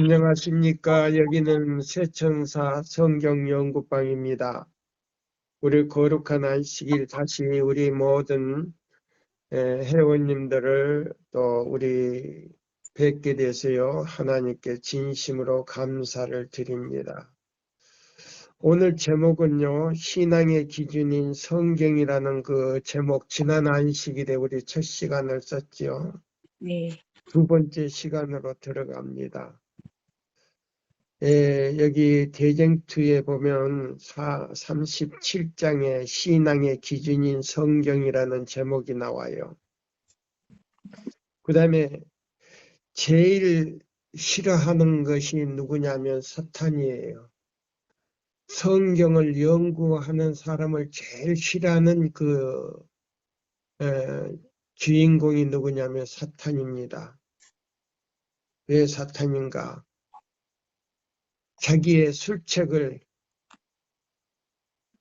안녕하십니까. 여기는 세천사 성경연구방입니다. 우리 거룩한 안식일 다시 우리 모든 회원님들을 또 우리 뵙게 돼서요. 하나님께 진심으로 감사를 드립니다. 오늘 제목은요. 신앙의 기준인 성경이라는 그 제목, 지난 안식일에 우리 첫 시간을 썼죠. 네. 두 번째 시간으로 들어갑니다. 여기 대쟁투에 보면 37장에 신앙의 기준인 성경이라는 제목이 나와요. 그 다음에 제일 싫어하는 것이 누구냐면 사탄이에요. 성경을 연구하는 사람을 제일 싫어하는 주인공이 누구냐면 사탄입니다. 왜 사탄인가? 자기의 술책을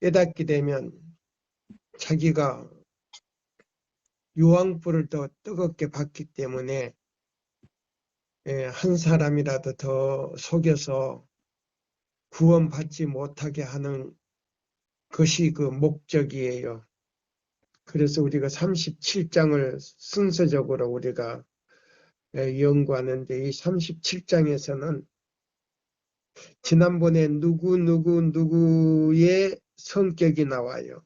깨닫게 되면 자기가 유황불을 더 뜨겁게 받기 때문에 한 사람이라도 더 속여서 구원받지 못하게 하는 것이 그 목적이에요. 그래서 우리가 37장을 순서적으로 우리가 연구하는데 이 37장에서는 지난번에 누구의 성격이 나와요.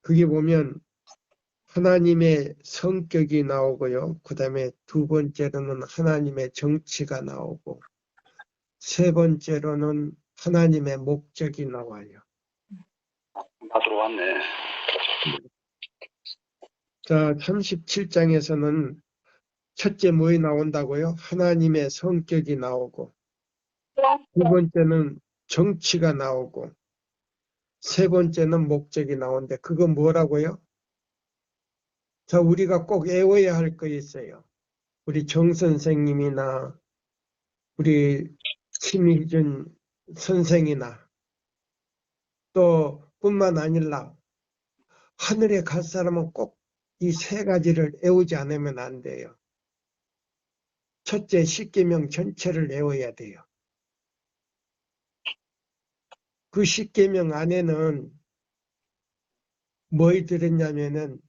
그게 보면 하나님의 성격이 나오고요. 그 다음에 두 번째로는 하나님의 정치가 나오고 세 번째로는 하나님의 목적이 나와요. 다 들어왔네. 자, 37장에서는 첫째 뭐에 나온다고요? 하나님의 성격이 나오고 두 번째는 정치가 나오고 세 번째는 목적이 나오는데 그거 뭐라고요? 자, 우리가 꼭 외워야 할 거 있어요. 우리 정 선생님이나 우리 심희준 선생이나 또 뿐만 아니라 하늘에 갈 사람은 꼭 이 세 가지를 외우지 않으면 안 돼요. 첫째, 십계명 전체를 외워야 돼요. 그 십계명 안에는 뭐에 들었냐면은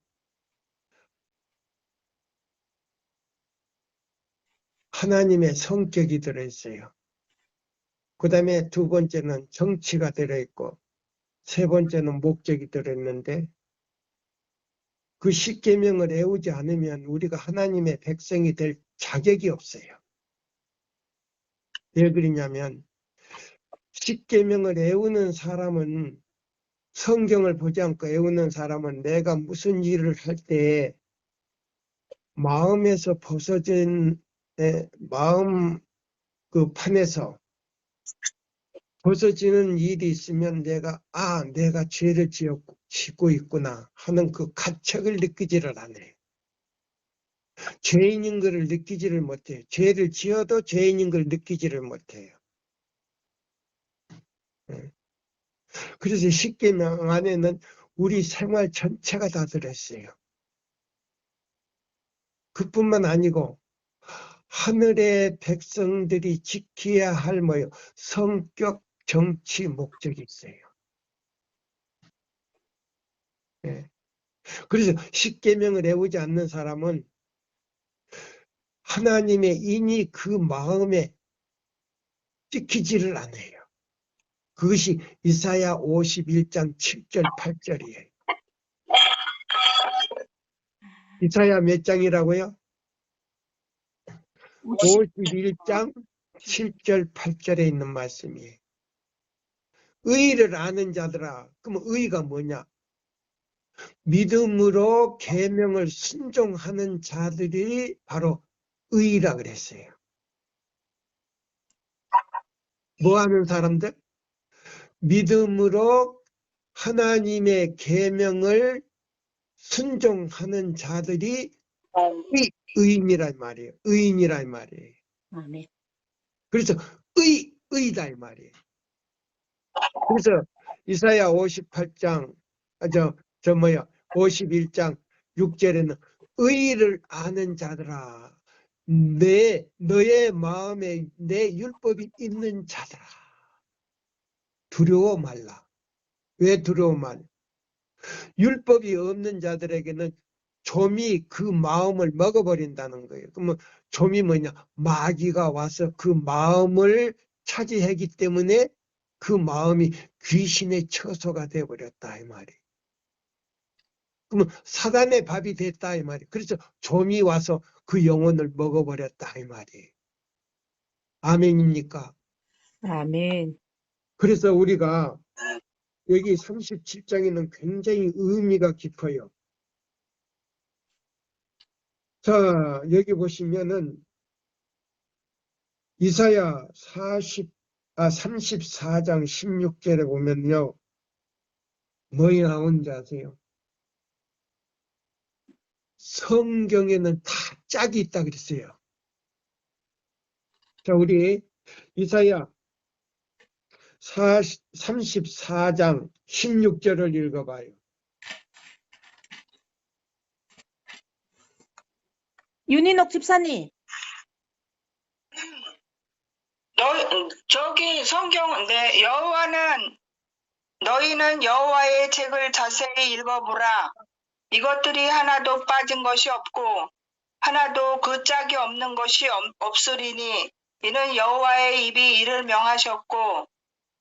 하나님의 성격이 들어있어요. 그 다음에 두 번째는 정치가 들어있고 세 번째는 목적이 들어있는데 그 십계명을 외우지 않으면 우리가 하나님의 백성이 될 자격이 없어요. 왜 그러냐면 십계명을 외우는 사람은 성경을 보지 않고 외우는 사람은 내가 무슨 일을 할 때 마음에서 벗어진 마음 그 판에서 벗어지는 일이 있으면 내가 죄를 짓고 있구나 하는 그 가책을 느끼지를 않아요. 죄인인 것을 느끼지를 못해요. 죄를 지어도 죄인인 걸 느끼지를 못해요. 그래서 십계명 안에는 우리 생활 전체가 다 들어있어요. 그뿐만 아니고 하늘의 백성들이 지켜야 할 성격, 정치, 목적이 있어요. 그래서 십계명을 외우지 않는 사람은 하나님의 인이 그 마음에 찍히지를 않아요. 그것이 이사야 51장 7절 8절이에요. 이사야 몇 장이라고요? 51장 7절 8절에 있는 말씀이에요. 의를 아는 자들아. 그러면 의가 뭐냐? 믿음으로 계명을 순종하는 자들이 바로 의라 그랬어요. 뭐 하는 사람들? 믿음으로 하나님의 계명을 순종하는 자들이 의인이란 말이에요. 의인이란 말이에요. 아멘. 그래서 의다 이 말이에요. 그래서 이사야 58장 51장 6절에는 의를 아는 자들아. 너의 마음에 내 율법이 있는 자들아, 두려워 말라. 왜 두려워 말라? 율법이 없는 자들에게는 좀이 그 마음을 먹어버린다는 거예요. 그러면 좀이 뭐냐? 마귀가 와서 그 마음을 차지하기 때문에 그 마음이 귀신의 처소가 되어버렸다 이 말이에요. 그러면 사단의 밥이 됐다 이 말이에요. 그래서 좀이 와서 그 영혼을 먹어버렸다 이 말이에요. 아멘입니까? 아멘. 그래서 우리가 여기 37장에는 굉장히 의미가 깊어요. 자, 여기 보시면은 이사야 34장 16절에 보면요. 뭐이 나오는지 아세요? 성경에는 다 짝이 있다 그랬어요. 자, 우리 이사야 34장 16절을 읽어봐요. 윤인옥 집사님. 저기 성경, 너희는 여호와의 책을 자세히 읽어보라. 이것들이 하나도 빠진 것이 없고 하나도 그 짝이 없는 것이 없으리니 이는 여호와의 입이 이를 명하셨고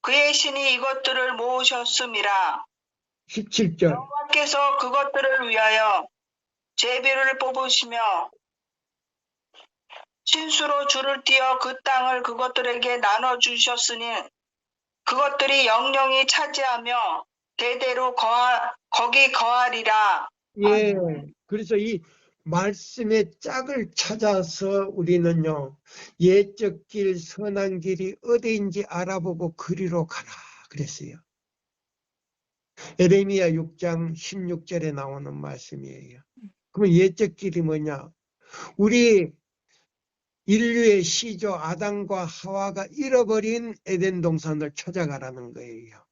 그의 신이 이것들을 모으셨음이라. 17절. 여호와께서 그것들을 위하여 제비를 뽑으시며 신수로 줄을 띄어 그 땅을 그것들에게 나눠주셨으니 그것들이 영영이 차지하며 대대로 거기 거하리라. 예. 그래서 이 말씀의 짝을 찾아서 우리는요, 예적 길, 선한 길이 어디인지 알아보고 그리로 가라. 그랬어요. 에레미야 6장 16절에 나오는 말씀이에요. 그러면 예적 길이 뭐냐? 우리 인류의 시조 아담과 하와가 잃어버린 에덴 동산을 찾아가라는 거예요.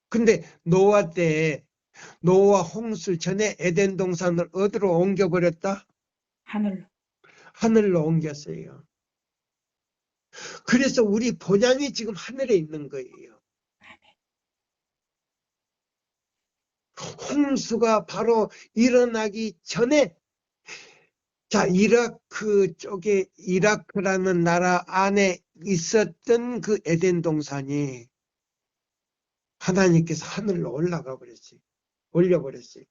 근데 노아 때 노아 홍수 전에 에덴 동산을 어디로 옮겨버렸다? 하늘로 옮겼어요. 그래서 우리 본향이 지금 하늘에 있는 거예요. 홍수가 바로 일어나기 전에 자, 이라크 쪽에 이라크라는 나라 안에 있었던 그 에덴 동산이 하나님께서 하늘로 올라가 버렸어요. 올려버렸어요.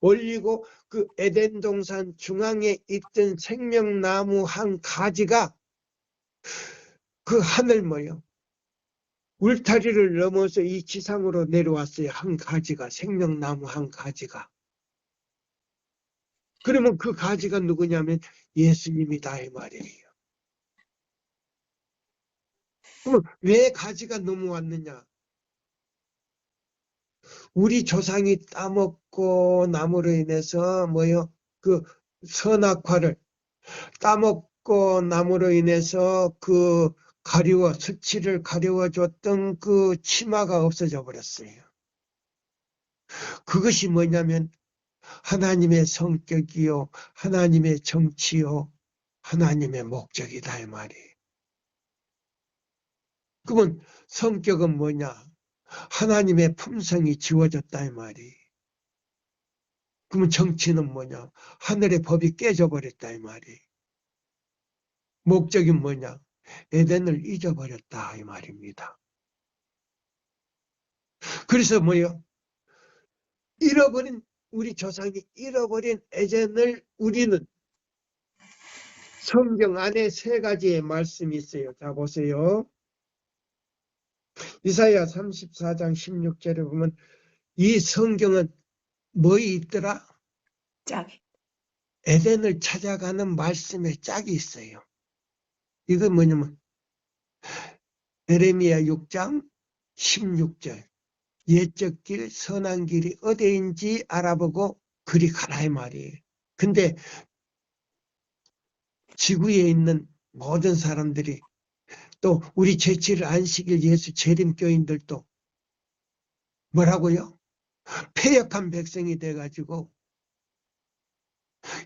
올리고 그 에덴 동산 중앙에 있던 생명나무 한 가지가 그 하늘 뭐요? 울타리를 넘어서 이 지상으로 내려왔어요. 한 가지가, 생명나무 한 가지가. 그러면 그 가지가 누구냐면 예수님이다 이 말이에요. 그러면 왜 가지가 넘어왔느냐? 우리 조상이 따먹고 나무로 인해서 뭐요? 그 선악과를 따먹고 나무로 인해서 그 수치를 가려워줬던 그 치마가 없어져 버렸어요. 그것이 뭐냐면 하나님의 성격이요, 하나님의 정치요, 하나님의 목적이다 이 말이에요. 그러면 성격은 뭐냐? 하나님의 품성이 지워졌다 이 말이에요. 그러면 정치는 뭐냐? 하늘의 법이 깨져버렸다 이 말이에요. 목적이 뭐냐? 에덴을 잊어버렸다 이 말입니다. 그래서 뭐요? 우리 조상이 잃어버린 에덴을 우리는 성경 안에 세 가지의 말씀이 있어요. 자 보세요. 이사야 34장 16절에 보면 이 성경은 뭐이 있더라? 짝이. 에덴을 찾아가는 말씀의 짝이 있어요. 이건 뭐냐면 에레미야 6장 16절 예적 길, 선한 길이 어디인지 알아보고 그리 가라 이 말이에요. 근데 지구에 있는 모든 사람들이 또 우리 제7일 안식일 예수 재림교인들도 뭐라고요? 패역한 백성이 돼가지고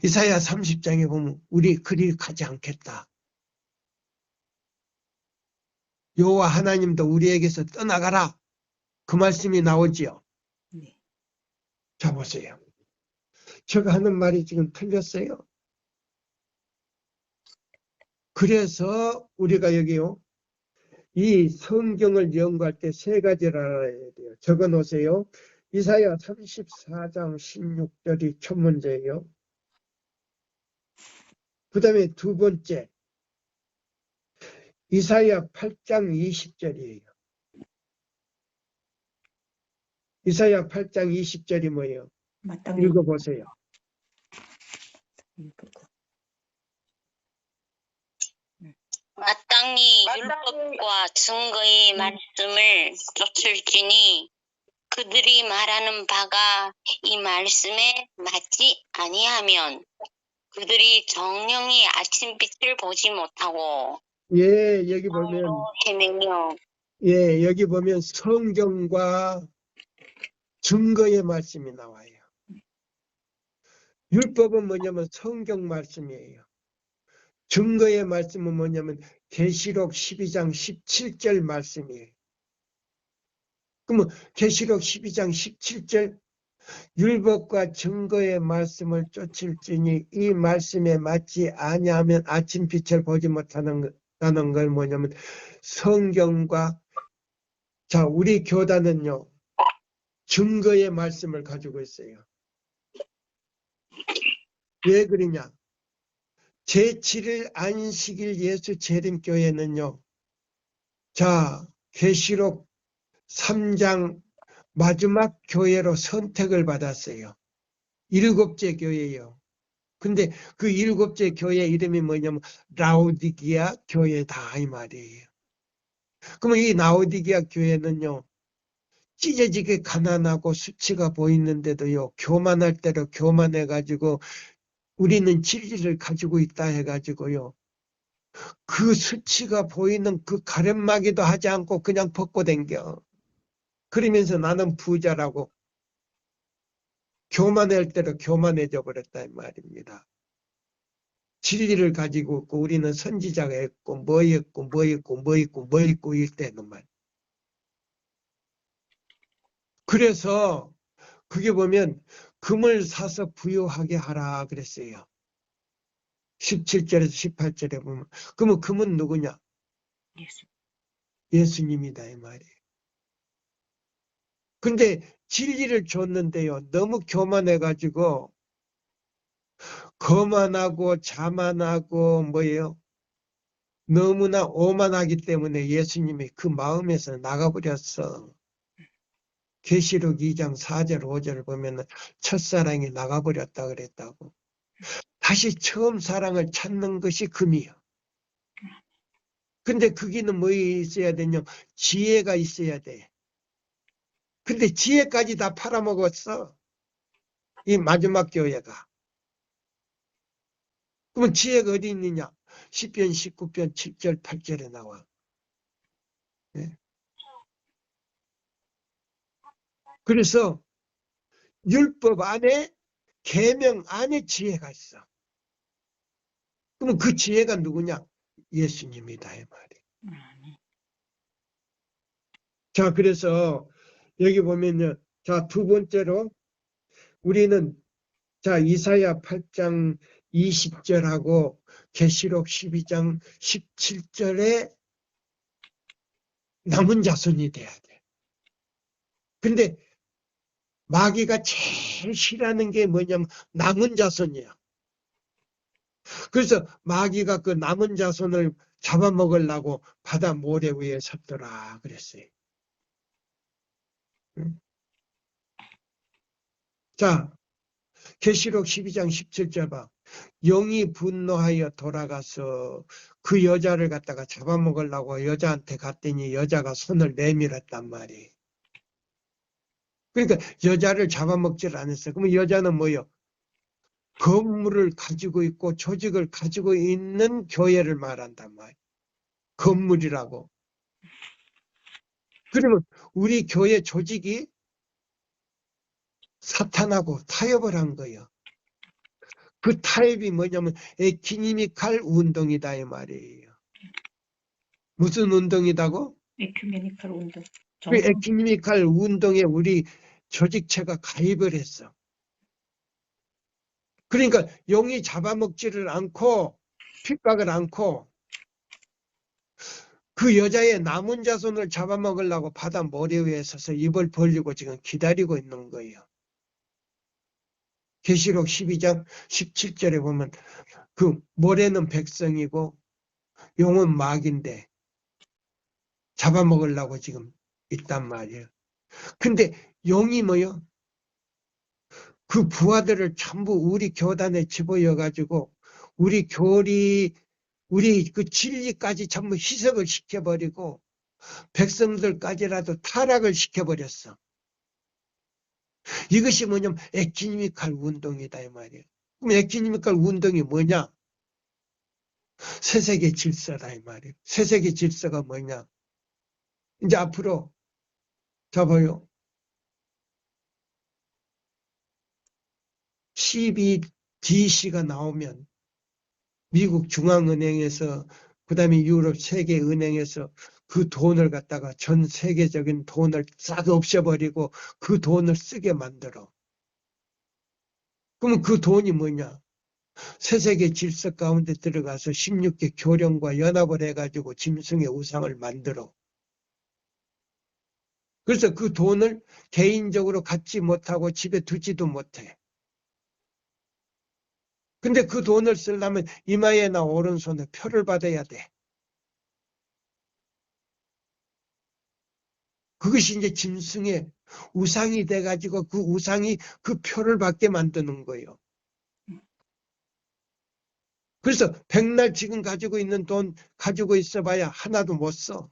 이사야 30장에 보면 우리 그리 가지 않겠다. 여호와 하나님도 우리에게서 떠나가라. 그 말씀이 나오지요. 네. 자, 보세요. 제가 하는 말이 지금 틀렸어요. 그래서 우리가 여기요. 이 성경을 연구할 때 세 가지를 알아야 돼요. 적어 놓으세요. 이사야 34장 16절이 첫 문제예요. 그 다음에 두 번째, 이사야 8장 20절이에요. 이사야 8장 20절이 뭐예요? 마땅히 읽어보세요. 마땅히 율법과 증거의 말씀을 쫓을지니 그들이 말하는 바가 이 말씀에 맞지 아니하면 그들이 정령이 아침빛을 보지 못하고 예, 여기 보면, 헤매며 예, 여기 보면 성경과 증거의 말씀이 나와요. 율법은 뭐냐면 성경 말씀이에요. 증거의 말씀은 뭐냐면 계시록 12장 17절 말씀이에요. 그러면 계시록 12장 17절 율법과 증거의 말씀을 쫓을지니 이 말씀에 맞지 아니하면 아침빛을 보지 못하는 걸 뭐냐면 성경과 자 우리 교단은요 증거의 말씀을 가지고 있어요. 왜 그러냐? 제7일 안식일 예수 재림교회는요. 자 계시록 3장 마지막 교회로 선택을 받았어요. 7째 교회예요. 근데 그 7째 교회 이름이 뭐냐면 라오디기아 교회다 이 말이에요. 그러면 이 라오디기아 교회는요. 찢어지게 가난하고 수치가 보이는데도요. 교만할 대로 교만해가지고 우리는 진리를 가지고 있다 해가지고요. 그 수치가 보이는 그 가련마기도 하지 않고 그냥 벗고 댕겨. 그러면서 나는 부자라고 교만할 대로 교만해져 버렸다 이 말입니다. 진리를 가지고 있고 우리는 선지자가 있고 뭐 있고 뭐 있고 뭐 있고 뭐 있고 이때는 말. 그래서 그게 보면 금을 사서 부유하게 하라 그랬어요. 17절에서 18절에 보면 그러면 금은 누구냐? 예수. 예수님이다 이 말이에요. 근데 진리를 줬는데요. 너무 교만해가지고 거만하고 자만하고 뭐예요? 너무나 오만하기 때문에 예수님이 그 마음에서 나가버렸어. 계시록 2장 4절 5절을 보면 첫사랑이 나가버렸다 그랬다고. 다시 처음 사랑을 찾는 것이 금이요. 근데 거기는 뭐 있어야 되냐? 지혜가 있어야 돼. 근데 지혜까지 다 팔아먹었어. 이 마지막 교회가. 그러면 지혜가 어디 있느냐? 시편 19편 7절 8절에 나와. 네. 그래서 율법 안에 계명 안에 지혜가 있어. 그럼 그 지혜가 누구냐? 예수님이다 이 말이에요. 자 그래서 여기 보면요. 자 두 번째로 우리는 자 이사야 8장 20절하고 계시록 12장 17절에 남은 자손이 돼야 돼. 근데 마귀가 제일 싫어하는 게 뭐냐면 남은 자손이야. 그래서 마귀가 그 남은 자손을 잡아먹으려고 바다 모래 위에 섰더라 그랬어요. 자, 계시록 12장 17절 봐. 영이 분노하여 돌아가서 그 여자를 갖다가 잡아먹으려고 여자한테 갔더니 여자가 손을 내밀었단 말이에요. 그러니까 여자를 잡아먹질 않았어요. 그러면 여자는 뭐예요? 건물을 가지고 있고 조직을 가지고 있는 교회를 말한단 말이에요. 건물이라고. 그러면 우리 교회 조직이 사탄하고 타협을 한 거예요. 그 타입이 뭐냐면 에키니미칼 운동이다 이 말이에요. 무슨 운동이다고? 에큐메니컬 운동. 그 에키니미칼 운동에 우리 조직체가 가입을 했어. 그러니까 용이 잡아먹지를 않고 핍박을 않고 그 여자의 남은 자손을 잡아먹으려고 바다 모래 위에 서서 입을 벌리고 지금 기다리고 있는 거예요. 계시록 12장 17절에 보면 그 모래는 백성이고 용은 마귀인데 잡아먹으려고 지금 있단 말이에요. 근데 용이 뭐요? 그 부하들을 전부 우리 교단에 집어여가지고 우리 그 진리까지 전부 희석을 시켜버리고 백성들까지라도 타락을 시켜버렸어. 이것이 뭐냐면 에키니미칼 운동이다 이 말이에요. 그럼 에키니미칼 운동이 뭐냐? 새세계 질서다 이 말이에요. 새세계 질서가 뭐냐? 이제 앞으로 잡아요. 12DC가 나오면 미국 중앙은행에서 그다음에 유럽 세계은행에서 그 돈을 갖다가 전 세계적인 돈을 싹 없애버리고 그 돈을 쓰게 만들어. 그러면 그 돈이 뭐냐? 새세계 질서 가운데 들어가서 16개 교령과 연합을 해가지고 짐승의 우상을 만들어. 그래서 그 돈을 개인적으로 갖지 못하고 집에 두지도 못해. 근데 그 돈을 쓰려면 이마에나 오른손에 표를 받아야 돼. 그것이 이제 짐승의 우상이 돼가지고 그 우상이 그 표를 받게 만드는 거예요. 그래서 백날 지금 가지고 있는 돈 가지고 있어봐야 하나도 못 써.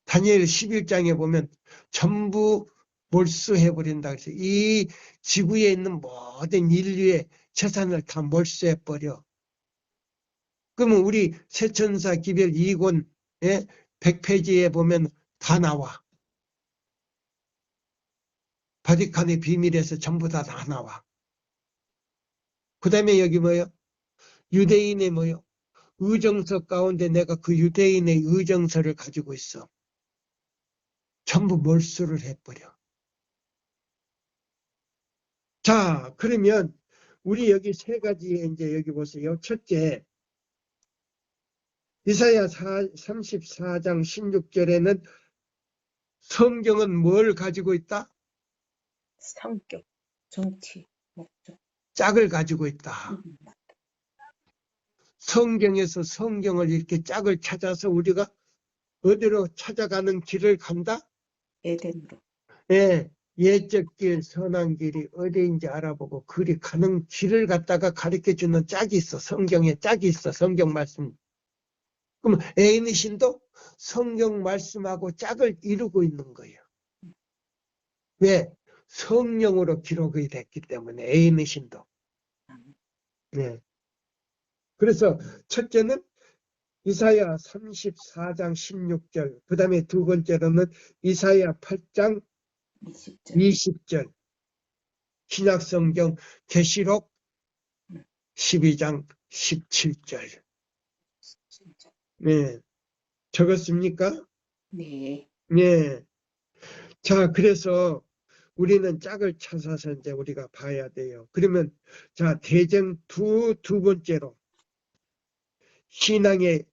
다니엘 11장에 보면 전부 몰수해버린다. 그래서 이 지구에 있는 모든 인류의 재산을 다 몰수해버려. 그러면 우리 세천사 기별 2권의 100페이지에 보면 다 나와. 바티칸의 비밀에서 전부 다 나와. 그 다음에 여기 뭐요? 유대인의 뭐요? 의정서 가운데 내가 그 유대인의 의정서를 가지고 있어. 전부 몰수를 해버려. 자, 그러면 우리 여기 세 가지에 이제 여기 보세요. 첫째, 이사야 34장 16절에는 성경은 뭘 가지고 있다? 성격, 정치, 목적. 짝을 가지고 있다. 성경에서 성경을 이렇게 짝을 찾아서 우리가 어디로 찾아가는 길을 간다? 에덴으로. 예, 예적 길, 선한 길이 어디인지 알아보고 그리 가는 길을 갖다가 가르쳐주는 짝이 있어. 성경에 짝이 있어. 성경 말씀. 그럼 애인의 신도 성경 말씀하고 짝을 이루고 있는 거예요. 왜? 성령으로 기록이 됐기 때문에 애인의 신도. 네. 그래서 첫째는 이사야 34장 16절, 그 다음에 두 번째로는 이사야 8장 20절, 신약성경 계시록 12장 17절. 네. 적었습니까? 네. 네. 자, 그래서 우리는 짝을 찾아서 이제 우리가 봐야 돼요. 그러면 자, 대전 두 번째로 신앙의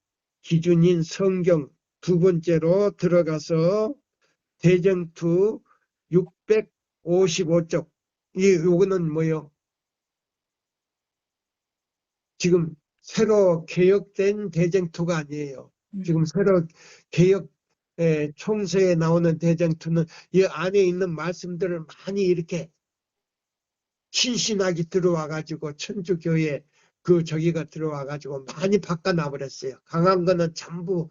기준인 성경 두 번째로 들어가서 대전투 655쪽. 요거는 뭐요? 지금 새로 개혁된 대전투가 아니에요. 지금 새로 개혁 총서에 나오는 대전투는 이 안에 있는 말씀들을 많이 이렇게 신신하게 들어와가지고 천주교회 그 저기가 들어와가지고 많이 바꿔놔버렸어요. 강한 거는 전부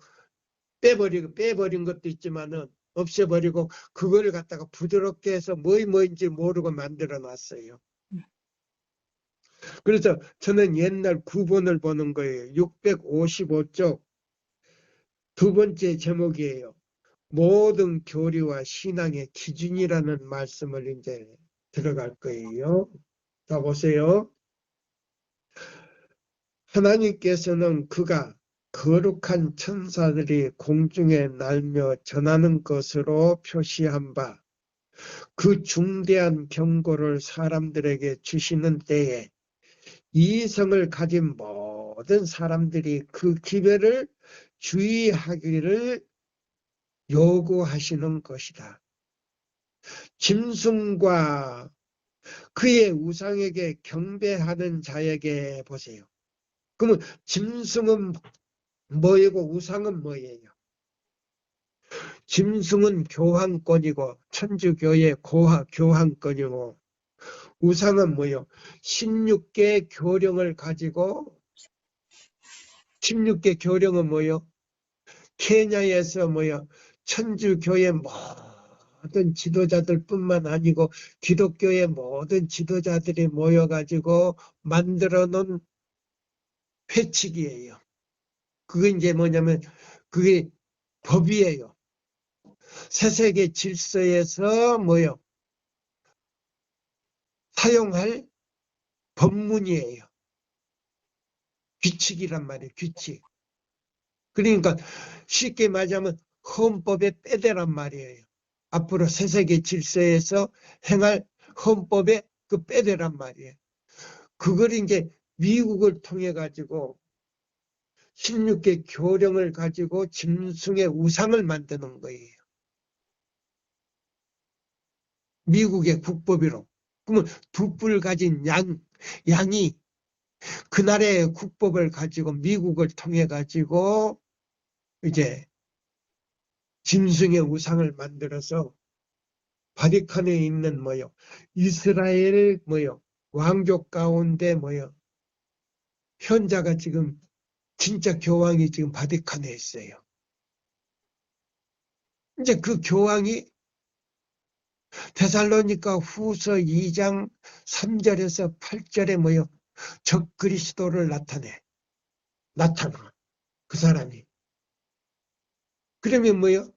빼버린 것도 있지만은 없애버리고 그거를 갖다가 부드럽게 해서 뭐인지 모르고 만들어 놨어요. 그래서 저는 옛날 9번을 보는 거예요. 655쪽 두 번째 제목이에요. 모든 교리와 신앙의 기준이라는 말씀을 이제 들어갈 거예요. 자, 보세요. 하나님께서는 그가 거룩한 천사들이 공중에 날며 전하는 것으로 표시한 바 그 중대한 경고를 사람들에게 주시는 때에 이성을 가진 모든 사람들이 그 기별을 주의하기를 요구하시는 것이다. 짐승과 그의 우상에게 경배하는 자에게 보세요. 그러면 짐승은 뭐이고 우상은 뭐예요? 짐승은 교환권이고 천주교의 교환권이고 우상은 뭐요? 16개 교령을 가지고 16개 교령은 뭐요? 케냐에서 뭐요? 천주교의 모든 지도자들뿐만 아니고 기독교의 모든 지도자들이 모여가지고 만들어 놓은 회칙이에요. 그게 이제 뭐냐면 그게 법이에요. 새세계 질서에서 뭐요? 사용할 법문이에요. 규칙이란 말이에요. 규칙. 그러니까 쉽게 말하자면 헌법의 빼대란 말이에요. 앞으로 새세계 질서에서 행할 헌법의 그 빼대란 말이에요. 그걸 이제 미국을 통해 가지고 16개 교령을 가지고 짐승의 우상을 만드는 거예요. 미국의 국법으로. 그러면 두 뿔 가진 양이 그 나라의 국법을 가지고 미국을 통해 가지고 이제 짐승의 우상을 만들어서 바티칸에 있는 뭐요? 이스라엘 뭐요? 왕족 가운데 뭐요? 현자가 지금 진짜 교황이 지금 바티칸에 있어요. 이제 그 교황이 데살로니가 후서 2장 3절에서 8절에 뭐요? 적그리스도를 나타나. 그 사람이. 그러면 뭐요?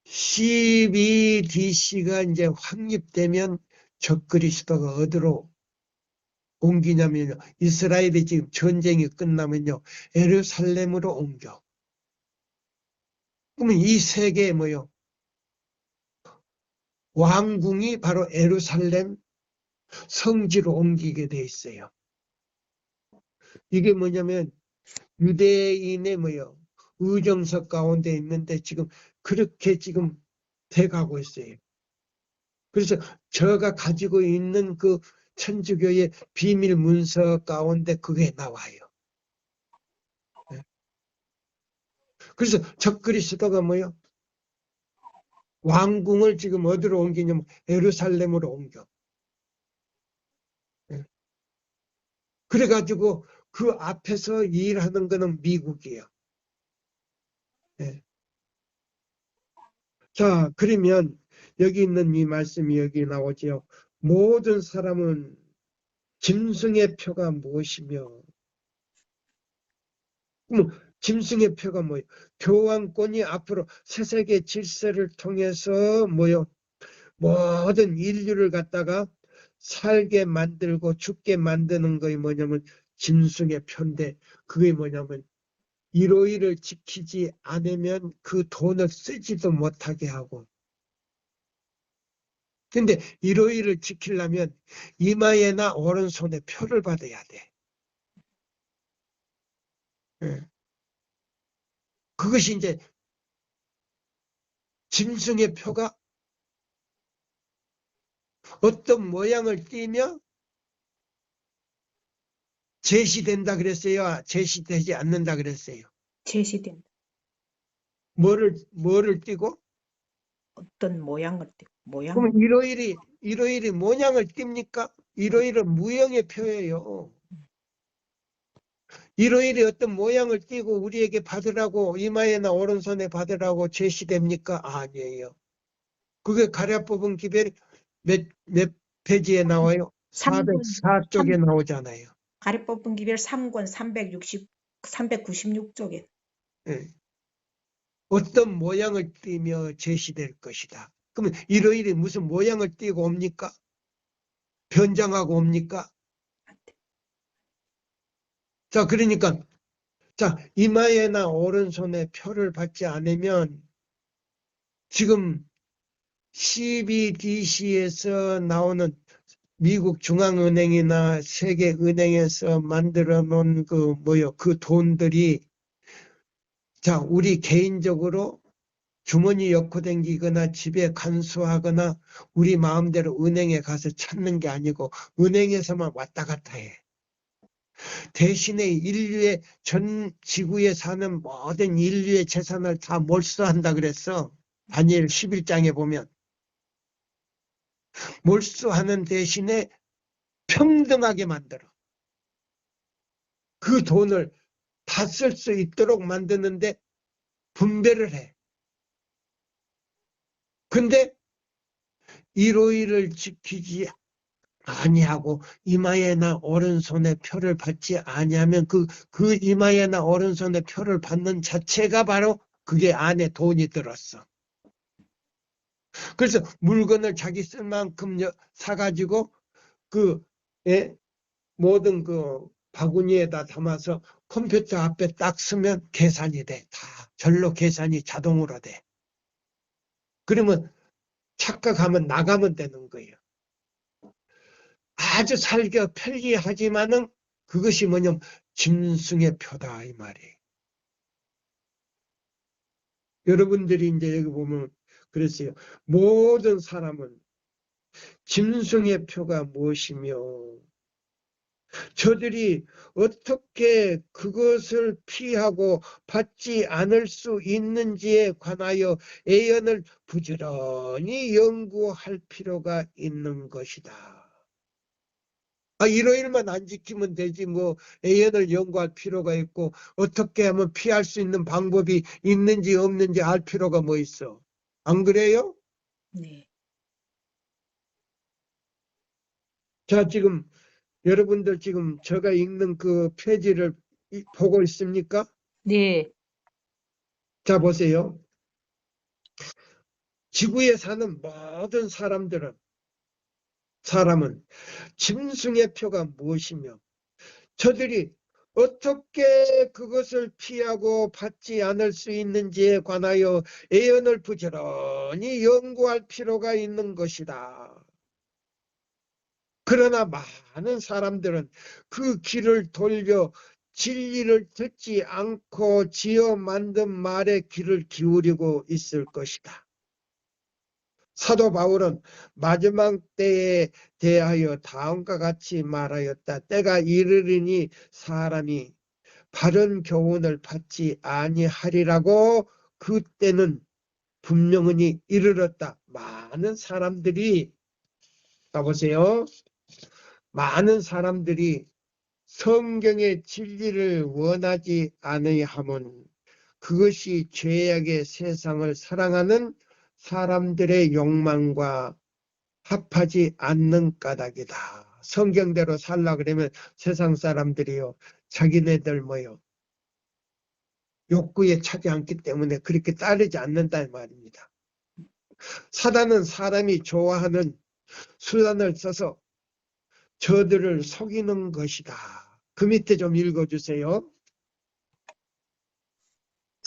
12DC가 이제 확립되면 적그리스도가 어디로 옮기냐면요. 이스라엘이 지금 전쟁이 끝나면요. 예루살렘으로 옮겨. 그러면 이 세계에 뭐요? 왕궁이 바로 예루살렘 성지로 옮기게 돼 있어요. 이게 뭐냐면 유대인의 뭐요? 의정석 가운데 있는데 지금 그렇게 지금 돼가고 있어요. 그래서 저가 가지고 있는 그 천주교의 비밀 문서 가운데 그게 나와요. 그래서 적그리스도가 뭐요? 왕궁을 지금 어디로 옮기냐면 예루살렘으로 옮겨. 그래가지고 그 앞에서 일하는 거는 미국이에요. 자, 그러면 여기 있는 이 말씀이 여기 나오지요. 모든 사람은 짐승의 표가 무엇이며, 짐승의 표가 뭐예요? 교황권이 앞으로 새세계 질서를 통해서 뭐요? 모든 인류를 갖다가 살게 만들고 죽게 만드는 것이 뭐냐면 짐승의 표인데, 그게 뭐냐면 일오일을 지키지 않으면 그 돈을 쓰지도 못하게 하고, 근데 일오일을 지키려면 이마에나 오른손에 표를 받아야 돼. 그것이 이제 짐승의 표가 어떤 모양을 띠며 제시된다 그랬어요? 제시되지 않는다 그랬어요? 제시된다. 뭐를 띠고? 어떤 모양을 띠고 모양. 그럼 일오일이 모양을 띱니까? 일오일은 무형의 표예요. 일오일이 어떤 모양을 띠고 우리에게 받으라고 이마에나 오른손에 받으라고 제시됩니까? 아니에요. 그게 가려 뽑은 기별이 몇 페이지에 나와요? 404쪽에 나오잖아요. 가래 뽑은 기별 3권 396쪽에. 네. 어떤 모양을 띠며 제시될 것이다. 그러면 일요일에 무슨 모양을 띠고 옵니까? 변장하고 옵니까? 자, 그러니까, 자, 이마에나 오른손에 표를 받지 않으면 지금 CBDC에서 나오는 미국 중앙은행이나 세계은행에서 만들어 놓은 그 돈들이 자, 우리 개인적으로 주머니 엮고 댕기거나 집에 간수하거나 우리 마음대로 은행에 가서 찾는 게 아니고 은행에서만 왔다 갔다 해. 대신에 인류의 전 지구에 사는 모든 인류의 재산을 다 몰수한다 그랬어. 다니엘 11장에 보면. 몰수하는 대신에 평등하게 만들어. 그 돈을 다 쓸 수 있도록 만드는데 분배를 해. 근데 일오일을 지키지 아니하고 이마에나 오른손에 표를 받지 아니하면 그 이마에나 오른손에 표를 받는 자체가 바로 그게 안에 돈이 들었어. 그래서 물건을 자기 쓸 만큼 사가지고 모든 바구니에다 담아서 컴퓨터 앞에 딱 쓰면 계산이 돼. 다 절로 계산이 자동으로 돼. 그러면 착각하면 나가면 되는 거예요. 아주 살기가 편리하지만은 그것이 뭐냐면 짐승의 표다 이 말이에요. 여러분들이 이제 여기 보면 그랬어요. 모든 사람은 짐승의 표가 무엇이며 저들이 어떻게 그것을 피하고 받지 않을 수 있는지에 관하여 애연을 부지런히 연구할 필요가 있는 것이다. 일요일만 안 지키면 되지 뭐 애연을 연구할 필요가 있고 어떻게 하면 피할 수 있는 방법이 있는지 없는지 알 필요가 뭐 있어. 안 그래요? 네. 자, 지금 여러분들 지금 제가 읽는 그 페이지를 보고 있습니까? 네. 자, 보세요. 지구에 사는 모든 사람은 짐승의 표가 무엇이며 저들이 어떻게 그것을 피하고 받지 않을 수 있는지에 관하여 애연을 부지런히 연구할 필요가 있는 것이다. 그러나 많은 사람들은 그 귀를 돌려 진리를 듣지 않고 지어 만든 말에 귀를 기울이고 있을 것이다. 사도 바울은 마지막 때에 대하여 다음과 같이 말하였다. 때가 이르리니 사람이 바른 교훈을 받지 아니하리라고 그때는 분명히 이르렀다. 많은 사람들이 가보세요. 많은 사람들이 성경의 진리를 원하지 아니하면 그것이 죄악의 세상을 사랑하는 사람들의 욕망과 합하지 않는 까닭이다. 성경대로 살라 그러면 세상 사람들이요 자기네들 욕구에 차지 않기 때문에 그렇게 따르지 않는다는 말입니다. 사단은 사람이 좋아하는 수단을 써서 저들을 속이는 것이다. 그 밑에 좀 읽어주세요.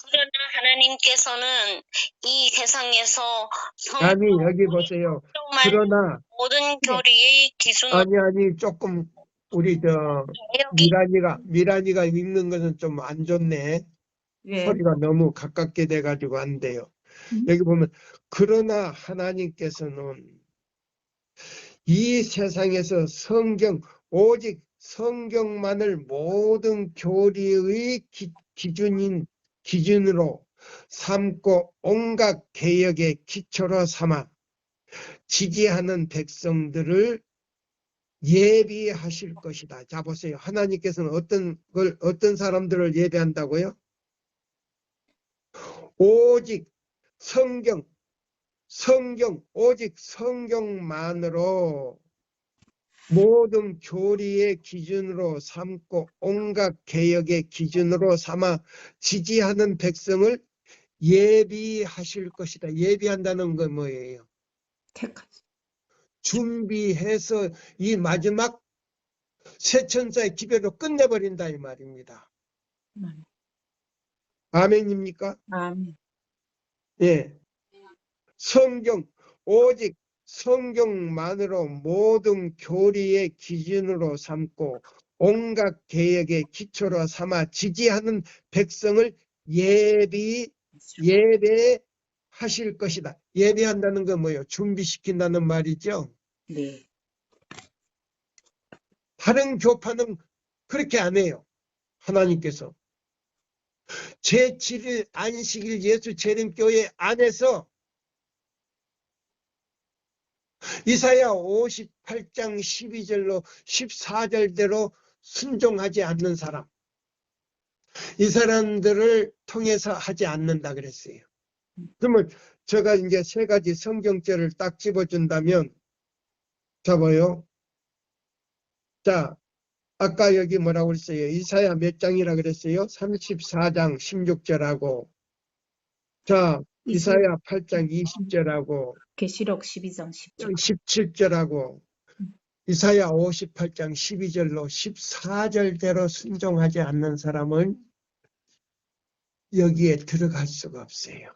그러나 하나님께서는 이 세상에서 아니 여기 보세요. 성경만 그러나 모든 교리의 기준으로 아니 조금 우리 미란이가 읽는 것은 좀 안 좋네. 왜? 소리가 너무 가깝게 돼가지고 안 돼요. 여기 보면 그러나 하나님께서는 이 세상에서 오직 성경만을 모든 교리의 기준으로 삼고 온갖 개혁의 기초로 삼아 지지하는 백성들을 예비하실 것이다. 자 보세요. 하나님께서는 어떤 사람들을 예비한다고요? 오직 오직 성경만으로 모든 교리의 기준으로 삼고 온갖 개혁의 기준으로 삼아 지지하는 백성을 예비하실 것이다. 예비한다는 건 뭐예요? 택하지. 준비해서 이 마지막 새 천사의 기별로 끝내버린다 이 말입니다. 아멘. 아멘입니까? 아멘. 예. 오직 성경만으로 모든 교리의 기준으로 삼고 온갖 개혁의 기초로 삼아 지지하는 백성을 예배하실 것이다. 예배한다는 건 뭐예요? 준비시킨다는 말이죠. 네. 다른 교파는 그렇게 안 해요. 하나님께서. 제7일 안식일 예수 재림교회 안에서 이사야 58장 12절로 14절대로 순종하지 않는 사람, 이 사람들을 통해서 하지 않는다 그랬어요. 그러면 제가 이제 세 가지 성경절을 딱 집어준다면, 잡아요. 자, 아까 여기 뭐라고 그랬어요? 이사야 몇 장이라 그랬어요? 34장 16절하고, 자, 이사야 8장 20절하고, 계시록 12장 10절. 17절하고, 이사야 58장 12절로 14절대로 순종하지 않는 사람은 여기에 들어갈 수가 없어요.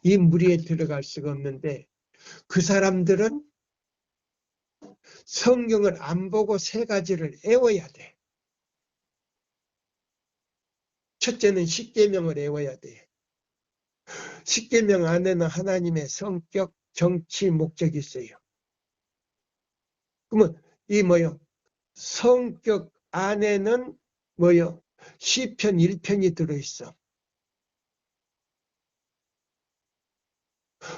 이 무리에 들어갈 수가 없는데, 그 사람들은 성경을 안 보고 세 가지를 외워야 돼. 첫째는 십계명을 외워야 돼. 십계명 안에는 하나님의 성격, 정치, 목적이 있어요. 그러면 이 뭐요? 성격 안에는 뭐요? 시편 1편이 들어있어.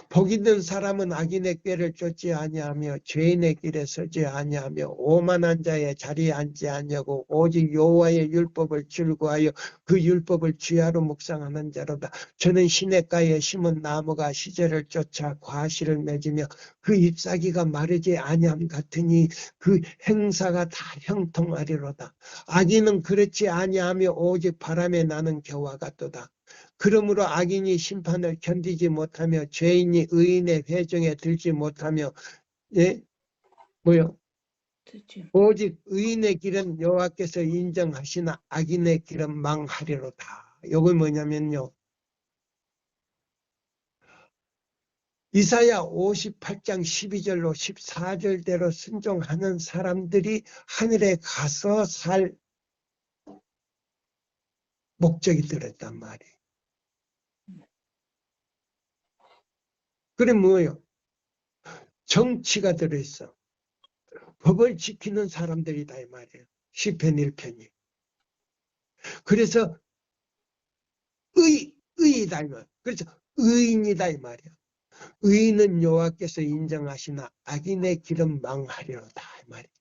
복 있는 사람은 악인의 꾀를 쫓지 아니하며 죄인의 길에 서지 아니하며 오만한 자의 자리에 앉지 아니하고 오직 여호와의 율법을 즐거워하여 그 율법을 주야로 묵상하는 자로다. 저는 시냇가에 심은 나무가 시절을 쫓아 과실을 맺으며 그 잎사귀가 마르지 아니함 같으니 그 행사가 다 형통하리로다. 악인은 그렇지 아니하며 오직 바람에 나는 겨와 같도다. 그러므로 악인이 심판을 견디지 못하며 죄인이 의인의 회중에 들지 못하며, 예? 뭐요? 오직 의인의 길은 여호와께서 인정하시나 악인의 길은 망하리로다. 이거 뭐냐면요, 이사야 58장 12절로 14절대로 순종하는 사람들이 하늘에 가서 살 목적이 들었단 말이에요. 그래 뭐예요? 정치가 들어있어. 법을 지키는 사람들이다 이 말이에요. 시편 1편이. 그래서 의이다 이 말. 그래서 의인이다 이 말이에요. 의인은 여호와께서 인정하시나 악인의 길은 망하리로다 이 말이에요.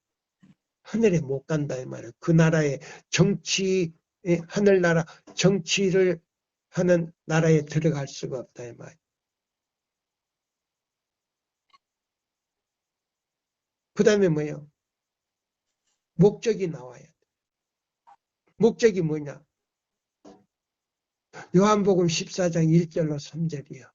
하늘에 못 간다 이 말이에요. 그 나라의 정치, 하늘나라 정치를 하는 나라에 들어갈 수가 없다 이 말이에요. 그 다음에 뭐예요? 목적이 나와야 돼. 목적이 뭐냐? 요한복음 14장 1절로 3절이요.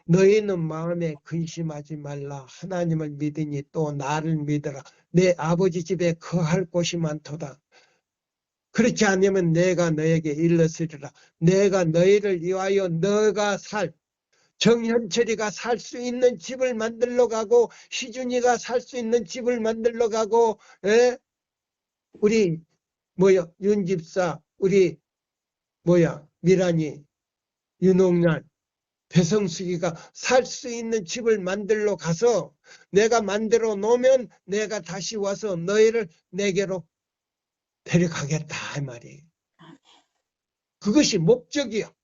너희는 마음에 근심하지 말라. 하나님을 믿으니 또 나를 믿으라. 내 아버지 집에 거할 곳이 많도다. 그렇지 않으면 내가 너에게 일렀으리라. 내가 너희를 위하여 너가 정현철이가 살 수 있는 집을 만들러 가고 희준이가 살 수 있는 집을 만들러 가고, 우리 뭐야 윤집사, 우리 뭐야 미란이, 윤옥란, 배성숙이가 살 수 있는 집을 만들러 가서 내가 만들어 놓으면 내가 다시 와서 너희를 내게로 데려가겠다 이 말이에요. 그것이 목적이야.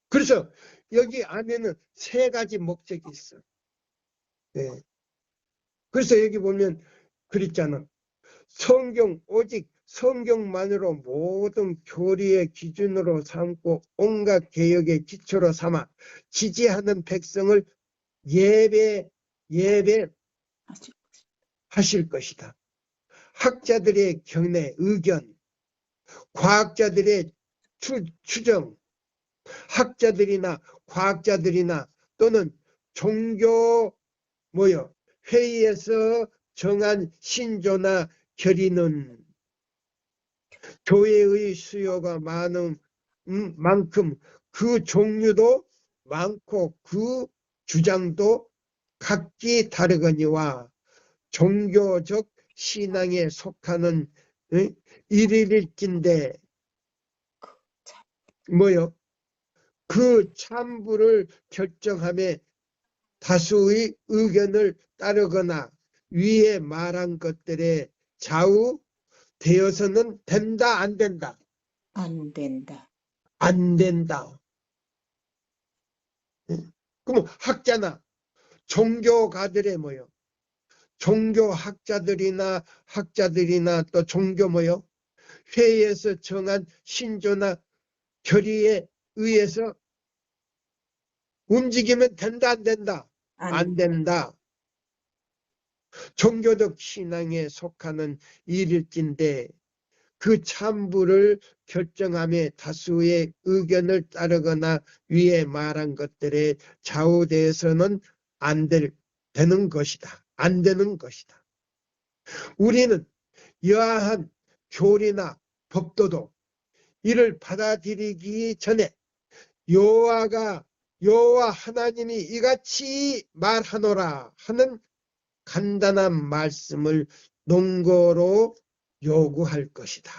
그래서 여기 안에는 세 가지 목적이 있어. 네. 그래서 여기 보면 그랬잖아. 오직 성경만으로 모든 교리의 기준으로 삼고 온갖 개혁의 기초로 삼아 지지하는 백성을 예배하실 것이다. 학자들의 견해, 의견, 과학자들의 추정, 학자들이나 과학자들이나 또는 종교 회의에서 정한 신조나 결의는 교회의 수요가 많은 만큼 그 종류도 많고 그 주장도 각기 다르거니와 종교적 신앙에 속하는 일일일긴데 뭐요? 그 참부를 결정함에 다수의 의견을 따르거나 위에 말한 것들에 좌우되어서는 된다, 안 된다? 안 된다. 안 된다. 그럼 학자나 종교가들의 뭐요? 종교학자들이나 학자들이나 또 종교 뭐요? 회의에서 정한 신조나 결의에 의해서 움직이면 된다, 안 된다? 안 된다. 종교적 신앙에 속하는 일일진데 그 참부를 결정함에 다수의 의견을 따르거나 위에 말한 것들에 좌우되어서는 되는 것이다. 안 되는 것이다. 우리는 여하한 교리나 법도도 이를 받아들이기 전에 여호와 하나님이 이같이 말하노라 하는 간단한 말씀을 논거로 요구할 것이다.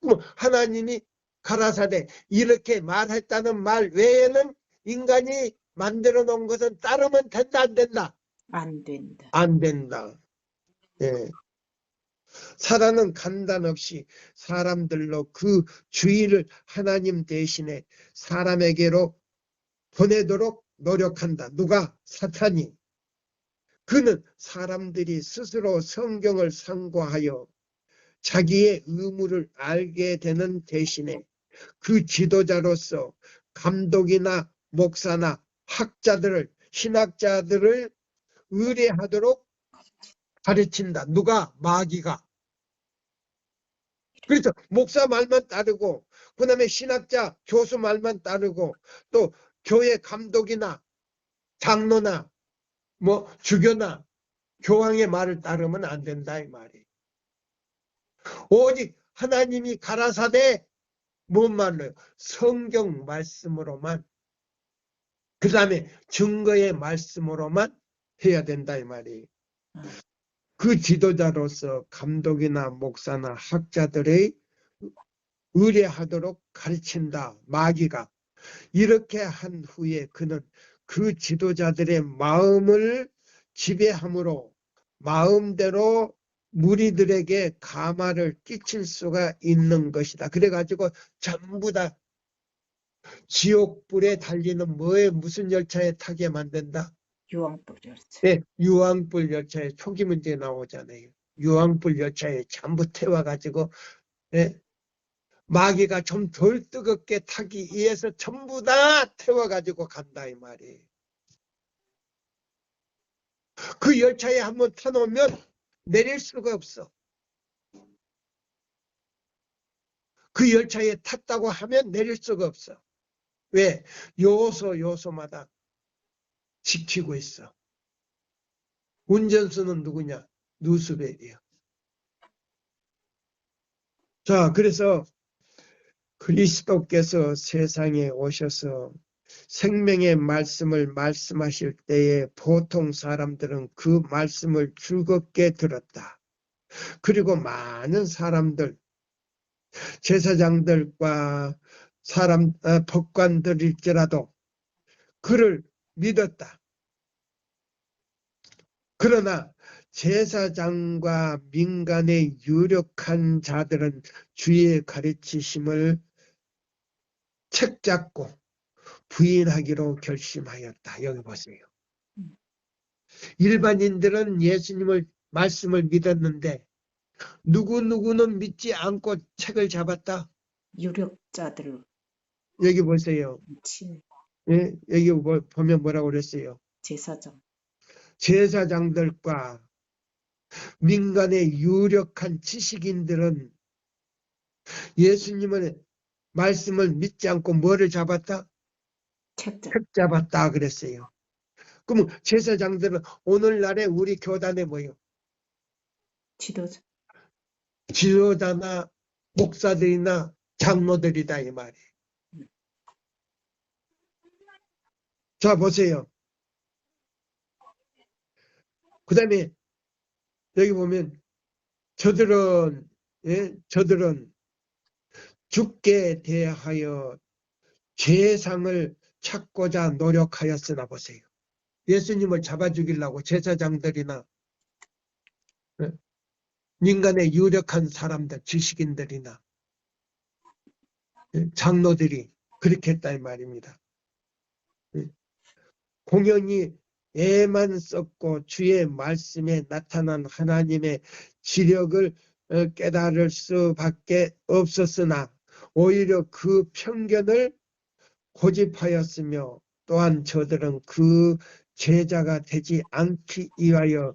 그럼 하나님이 가라사대 이렇게 말했다는 말 외에는 인간이 만들어 놓은 것은 따르면 된다, 안 된다? 안 된다. 안 된다. 예. 사단은 간단 없이 사람들로 그 주의를 하나님 대신에 사람에게로 보내도록 노력한다. 누가? 사탄이. 그는 사람들이 스스로 성경을 상고하여 자기의 의무를 알게 되는 대신에 그 지도자로서 감독이나 목사나 학자들을, 신학자들을 의뢰하도록 가르친다. 누가? 마귀가. 그래서 목사 말만 따르고 그 다음에 신학자, 교수 말만 따르고 또 교회 감독이나 장로나 뭐 주교나 교황의 말을 따르면 안 된다 이 말이에요. 오직 하나님이 가라사대 뭔 말로요? 성경 말씀으로만 그 다음에 증거의 말씀으로만 해야 된다 이 말이에요. 그 지도자로서 감독이나 목사나 학자들의 의뢰하도록 가르친다. 마귀가. 이렇게 한 후에 그는 그 지도자들의 마음을 지배함으로 마음대로 무리들에게 가마를 끼칠 수가 있는 것이다. 그래가지고 전부 다 지옥불에 달리는 무슨 열차에 타게 만든다? 유황불 열차. 네, 유황불 열차에 초기 문제 나오잖아요. 유황불 열차에 전부 태워가지고 네, 마귀가 좀 덜 뜨겁게 타기 위해서 전부 다 태워가지고 간다 이 말이에요. 그 열차에 한번 타놓으면 내릴 수가 없어. 그 열차에 탔다고 하면 내릴 수가 없어. 왜? 요소마다 지키고 있어. 운전수는 누구냐? 누스벨이요. 자, 그래서 그리스도께서 세상에 오셔서 생명의 말씀을 말씀하실 때에 보통 사람들은 그 말씀을 즐겁게 들었다. 그리고 많은 사람들, 제사장들과 법관들일지라도 그를 믿었다. 그러나 제사장과 민간의 유력한 자들은 주의 가르치심을 책잡고 부인하기로 결심하였다. 여기 보세요. 일반인들은 예수님을 말씀을 믿었는데 누구는 믿지 않고 책을 잡았다. 유력자들. 여기 보세요. 예? 여기 보면 뭐라고 그랬어요? 제사장. 제사장들과 민간의 유력한 지식인들은 예수님의 말씀을 믿지 않고 뭐를 잡았다? 책 잡았다 그랬어요. 그러면 제사장들은 오늘날에 우리 교단에 뭐예요? 지도자. 지도자나 목사들이나 장로들이다 이 말이에요. 자 보세요. 그 다음에 여기 보면 저들은 죽게 대하여 죄상을 찾고자 노력하였으나 보세요. 예수님을 잡아 죽이려고 제사장들이나 민간의 유력한 사람들, 지식인들이나 장로들이 그렇게 했다 이 말입니다. 공연히 애만 썼고 주의 말씀에 나타난 하나님의 지력을 깨달을 수밖에 없었으나 오히려 그 편견을 고집하였으며 또한 저들은 그 제자가 되지 않기 위하여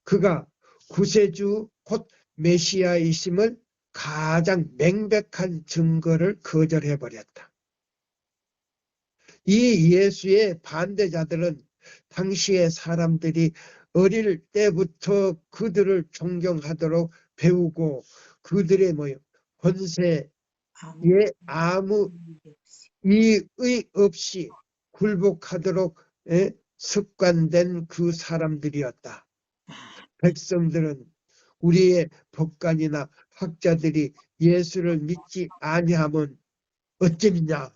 그가 구세주 곧 메시아이심을 가장 명백한 증거를 거절해버렸다. 이 예수의 반대자들은 당시의 사람들이 어릴 때부터 그들을 존경하도록 배우고 그들의 권세에 아무 이의 없이 굴복하도록 습관된 그 사람들이었다. 백성들은 우리의 법관이나 학자들이 예수를 믿지 아니하면 어쩌느냐.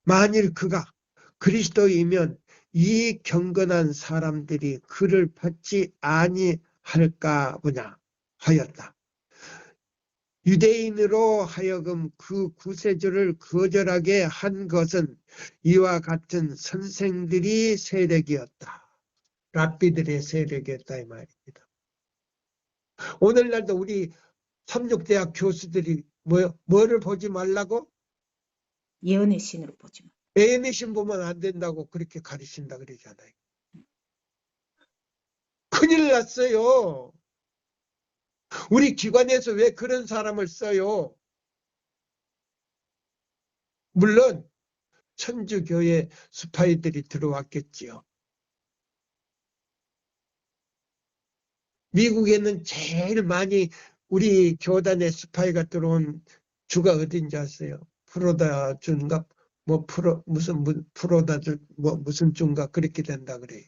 만일 그가 그리스도이면 이 경건한 사람들이 그를 받지 아니할까 보냐 하였다. 유대인으로 하여금 그 구세주를 거절하게 한 것은 이와 같은 선생들이 세력이었다. 랍비들의 세력이었다 이 말입니다. 오늘날도 우리 삼육대학 교수들이 뭐를 보지 말라고? 예언의 신으로 보지 마. 예언의 신 보면 안 된다고 그렇게 가르친다 그러잖아요. 큰일 났어요. 우리 기관에서 왜 그런 사람을 써요? 물론 천주교회 스파이들이 들어왔겠지요. 미국에는 제일 많이 우리 교단에 스파이가 들어온 주가 어딘지 아세요? 프로다 주인가? 무슨 프로다 주 무슨 주인가 그렇게 된다 그래요.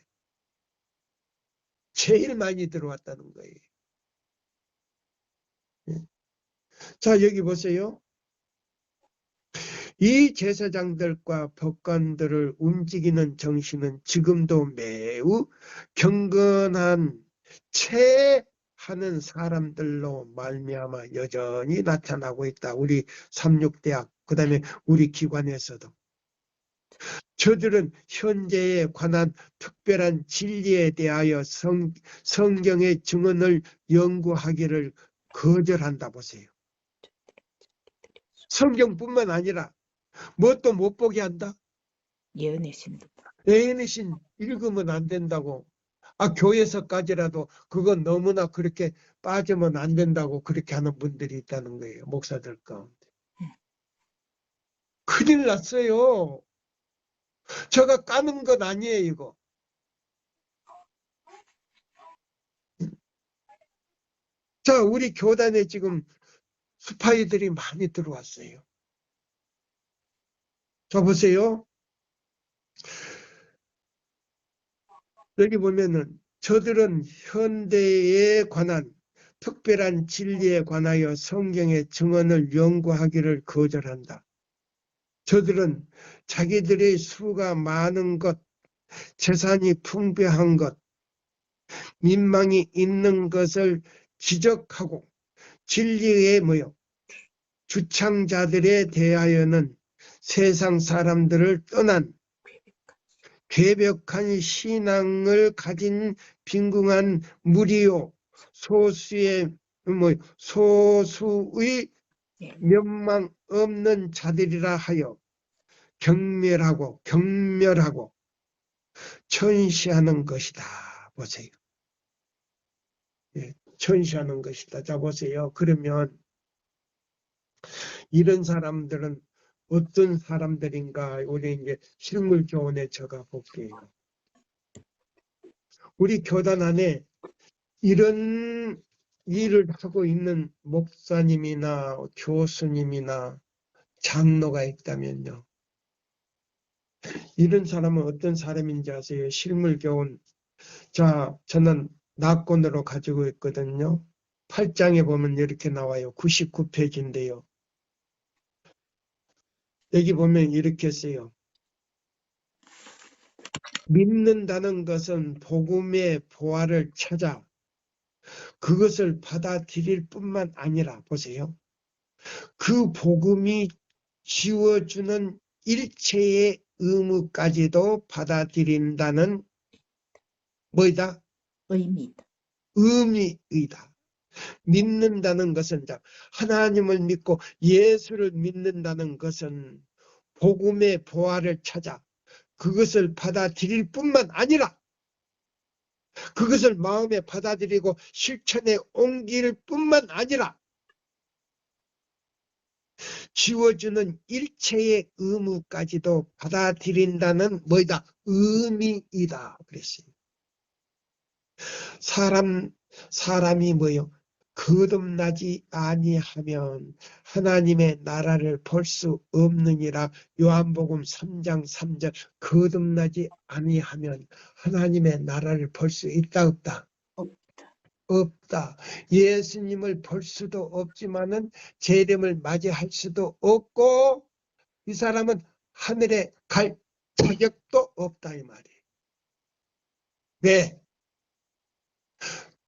제일 많이 들어왔다는 거예요. 자 여기 보세요. 이 제사장들과 법관들을 움직이는 정신은 지금도 매우 경건한 채 하는 사람들로 말미암아 여전히 나타나고 있다. 우리 삼육대학 그 다음에 우리 기관에서도. 저들은 현재에 관한 특별한 진리에 대하여 성경의 증언을 연구하기를 거절한다 보세요. 성경뿐만 아니라 뭣도 못 보게 한다? 예언의 신도. 예언의 신 읽으면 안 된다고. 교회에서까지라도 그건 너무나 그렇게 빠지면 안 된다고 그렇게 하는 분들이 있다는 거예요. 목사들 가운데. 큰일 났어요. 저가 까는 건 아니에요 이거. 자 우리 교단에 지금 스파이들이 많이 들어왔어요. 자 보세요. 여기 보면은 저들은 현대에 관한 특별한 진리에 관하여 성경의 증언을 연구하기를 거절한다. 저들은 자기들의 수가 많은 것, 재산이 풍부한 것, 민망이 있는 것을 지적하고 진리의 주창자들에 대하여는 세상 사람들을 떠난 괴벽한 신앙을 가진 빈궁한 무리요 소수의 명망 없는 자들이라 하여 경멸하고 천시하는 것이다. 보세요. 천시하는 것이다. 자 보세요. 그러면 이런 사람들은 어떤 사람들인가 우리 이제 실물 교훈에 적어 볼게요. 우리 교단 안에 이런 일을 하고 있는 목사님이나 교수님이나 장로가 있다면요. 이런 사람은 어떤 사람인지 아세요? 실물 교훈. 자, 저는 낙권으로 가지고 있거든요. 8장에 보면 이렇게 나와요. 99페이지인데요. 여기 보면 이렇게 써요. 믿는다는 것은 복음의 보화를 찾아 그것을 받아들일 뿐만 아니라, 보세요. 그 복음이 지워주는 일체의 의무까지도 받아들인다는 뭐이다? 의미다. 의미이다. 믿는다는 것은, 하나님을 믿고 예수를 믿는다는 것은 복음의 보화를 찾아 그것을 받아들일 뿐만 아니라 그것을 마음에 받아들이고 실천에 옮길 뿐만 아니라 지워주는 일체의 의무까지도 받아들인다는 뭐이다? 의미이다. 그랬어요. 사람이 뭐요? 거듭나지 아니하면 하나님의 나라를 볼 수 없느니라. 요한복음 3장 3절. 거듭나지 아니하면 하나님의 나라를 볼 수 있다 없다? 없다. 예수님을 볼 수도 없지만은 재림을 맞이할 수도 없고 이 사람은 하늘에 갈 자격도 없다 이 말이에요. 왜?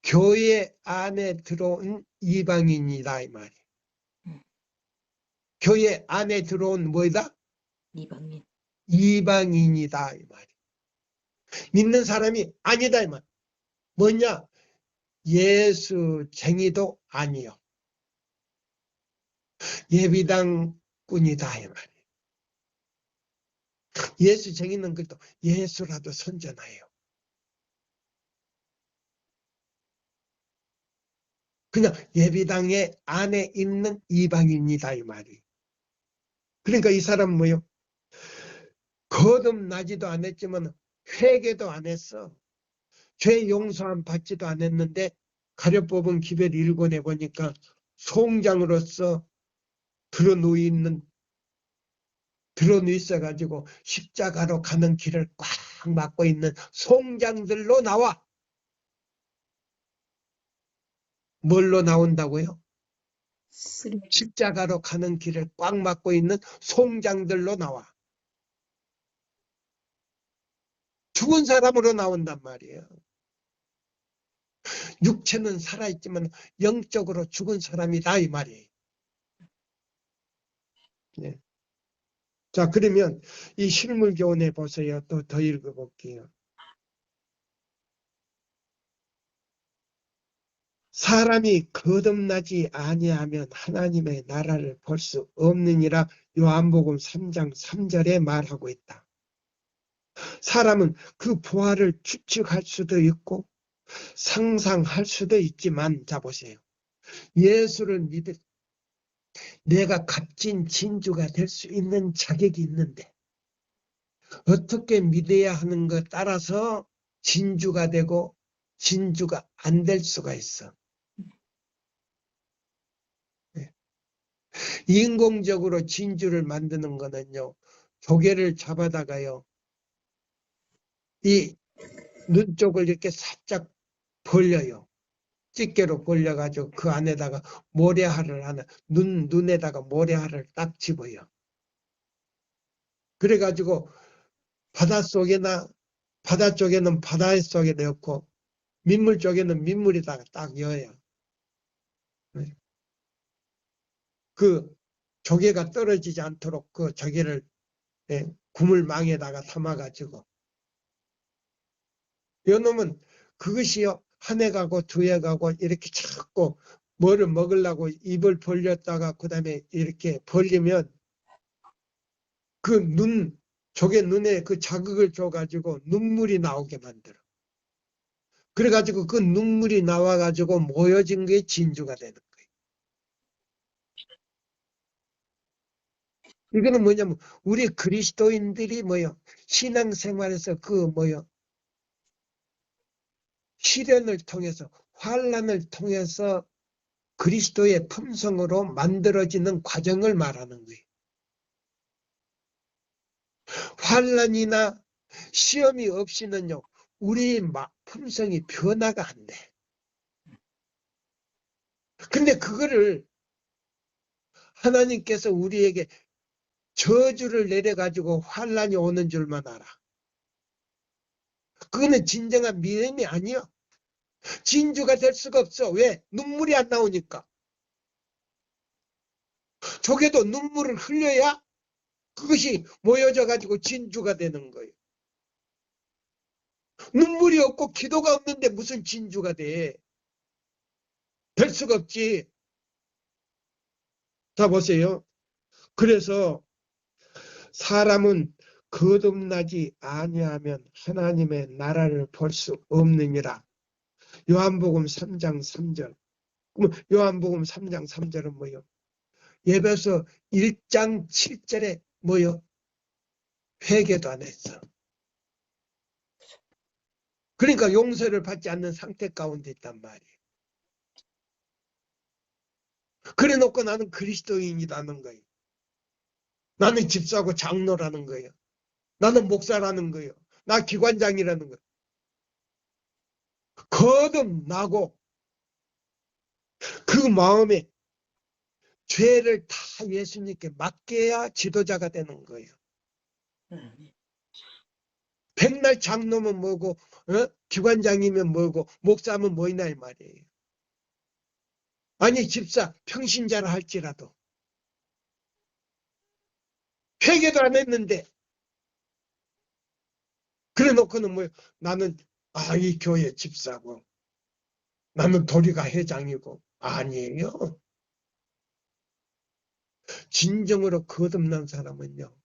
교회 안에 들어온 이방인이다 이 말이에요. 교회 안에 들어온 뭐이다? 이방인. 이방인이다 이 말이에요. 믿는 사람이 아니다 이 말. 뭐냐? 예수쟁이도 아니요. 예비당꾼이다 이 말이에요. 예수쟁이는 그래도 예수라도 선전해요. 그냥 예비당의 안에 있는 이방인이다 이 말이에요. 그러니까 이 사람은 뭐요? 거듭나지도 않았지만 회개도 안 했어. 죄 용서함 받지도 않았는데 가려뽑은 기별 1권에 보니까 송장으로서 드러누워 있어가지고 십자가로 가는 길을 꽉 막고 있는 송장들로 나와. 뭘로 나온다고요? 십자가로 가는 길을 꽉 막고 있는 송장들로 나와. 죽은 사람으로 나온단 말이에요. 육체는 살아있지만 영적으로 죽은 사람이다 이 말이에요. 네. 자, 그러면 이 실물교훈에 보세요. 또 더 읽어볼게요. 사람이 거듭나지 아니하면 하나님의 나라를 볼 수 없느니라. 요한복음 3장 3절에 말하고 있다. 사람은 그 보화를 추측할 수도 있고 상상할 수도 있지만, 자 보세요. 예수를 믿을 내가 값진 진주가 될 수 있는 자격이 있는데 어떻게 믿어야 하는 것 따라서 진주가 되고 진주가 안 될 수가 있어. 인공적으로 진주를 만드는 거는요, 조개를 잡아다가요, 이 눈 쪽을 이렇게 살짝 벌려요. 집게로 벌려가지고 그 안에다가 모래알을 하나, 눈에다가 모래알을 딱 집어요. 그래가지고 바다 쪽에는 바다 속에 넣고 민물 쪽에는 민물에다가 딱 넣어요. 그 조개가 떨어지지 않도록 그 조개를 구물망에다가 담아가지고 요놈은 그것이요 한 해 가고 두 해 가고 이렇게 자꾸 뭐를 먹으려고 입을 벌렸다가 그 다음에 이렇게 벌리면 그 조개 눈에 그 자극을 줘가지고 눈물이 나오게 만들어. 그래가지고 그 눈물이 나와가지고 모여진 게 진주가 되는 거예요. 이거는 뭐냐면 우리 그리스도인들이 신앙생활에서 시련을 통해서 환난을 통해서 그리스도의 품성으로 만들어지는 과정을 말하는 거예요. 환난이나 시험이 없이는요, 우리의 품성이 변화가 안 돼. 근데 그거를 하나님께서 우리에게 저주를 내려가지고 환난이 오는 줄만 알아. 그거는 진정한 믿음이 아니야. 진주가 될 수가 없어. 왜? 눈물이 안 나오니까. 저게도 눈물을 흘려야 그것이 모여져 가지고 진주가 되는 거예요. 눈물이 없고 기도가 없는데 무슨 진주가 돼? 될 수가 없지. 자, 보세요. 그래서 사람은 거듭나지 아니하면 하나님의 나라를 볼 수 없느니라. 요한복음 3장 3절. 그럼 요한복음 3장 3절은 뭐예요? 에베소 1장 7절에 뭐예요? 회개도 안 했어. 그러니까 용서를 받지 않는 상태 가운데 있단 말이에요. 그래 놓고 나는 그리스도인이라는 거예요. 나는 집사고 장로라는 거예요. 나는 목사라는 거예요. 나 기관장이라는 거예요. 거듭나고 그 마음에 죄를 다 예수님께 맡겨야 지도자가 되는 거예요. 백날 장로면 뭐고, 기관장이면 뭐고, 목사면 뭐이나 이 말이에요. 아니 집사 평신자라 할지라도 회개도 안 했는데 그래 놓고는 뭐예요? 나는 이 교회 집사고 나는 도리가 회장이고. 아니에요. 진정으로 거듭난 사람은요,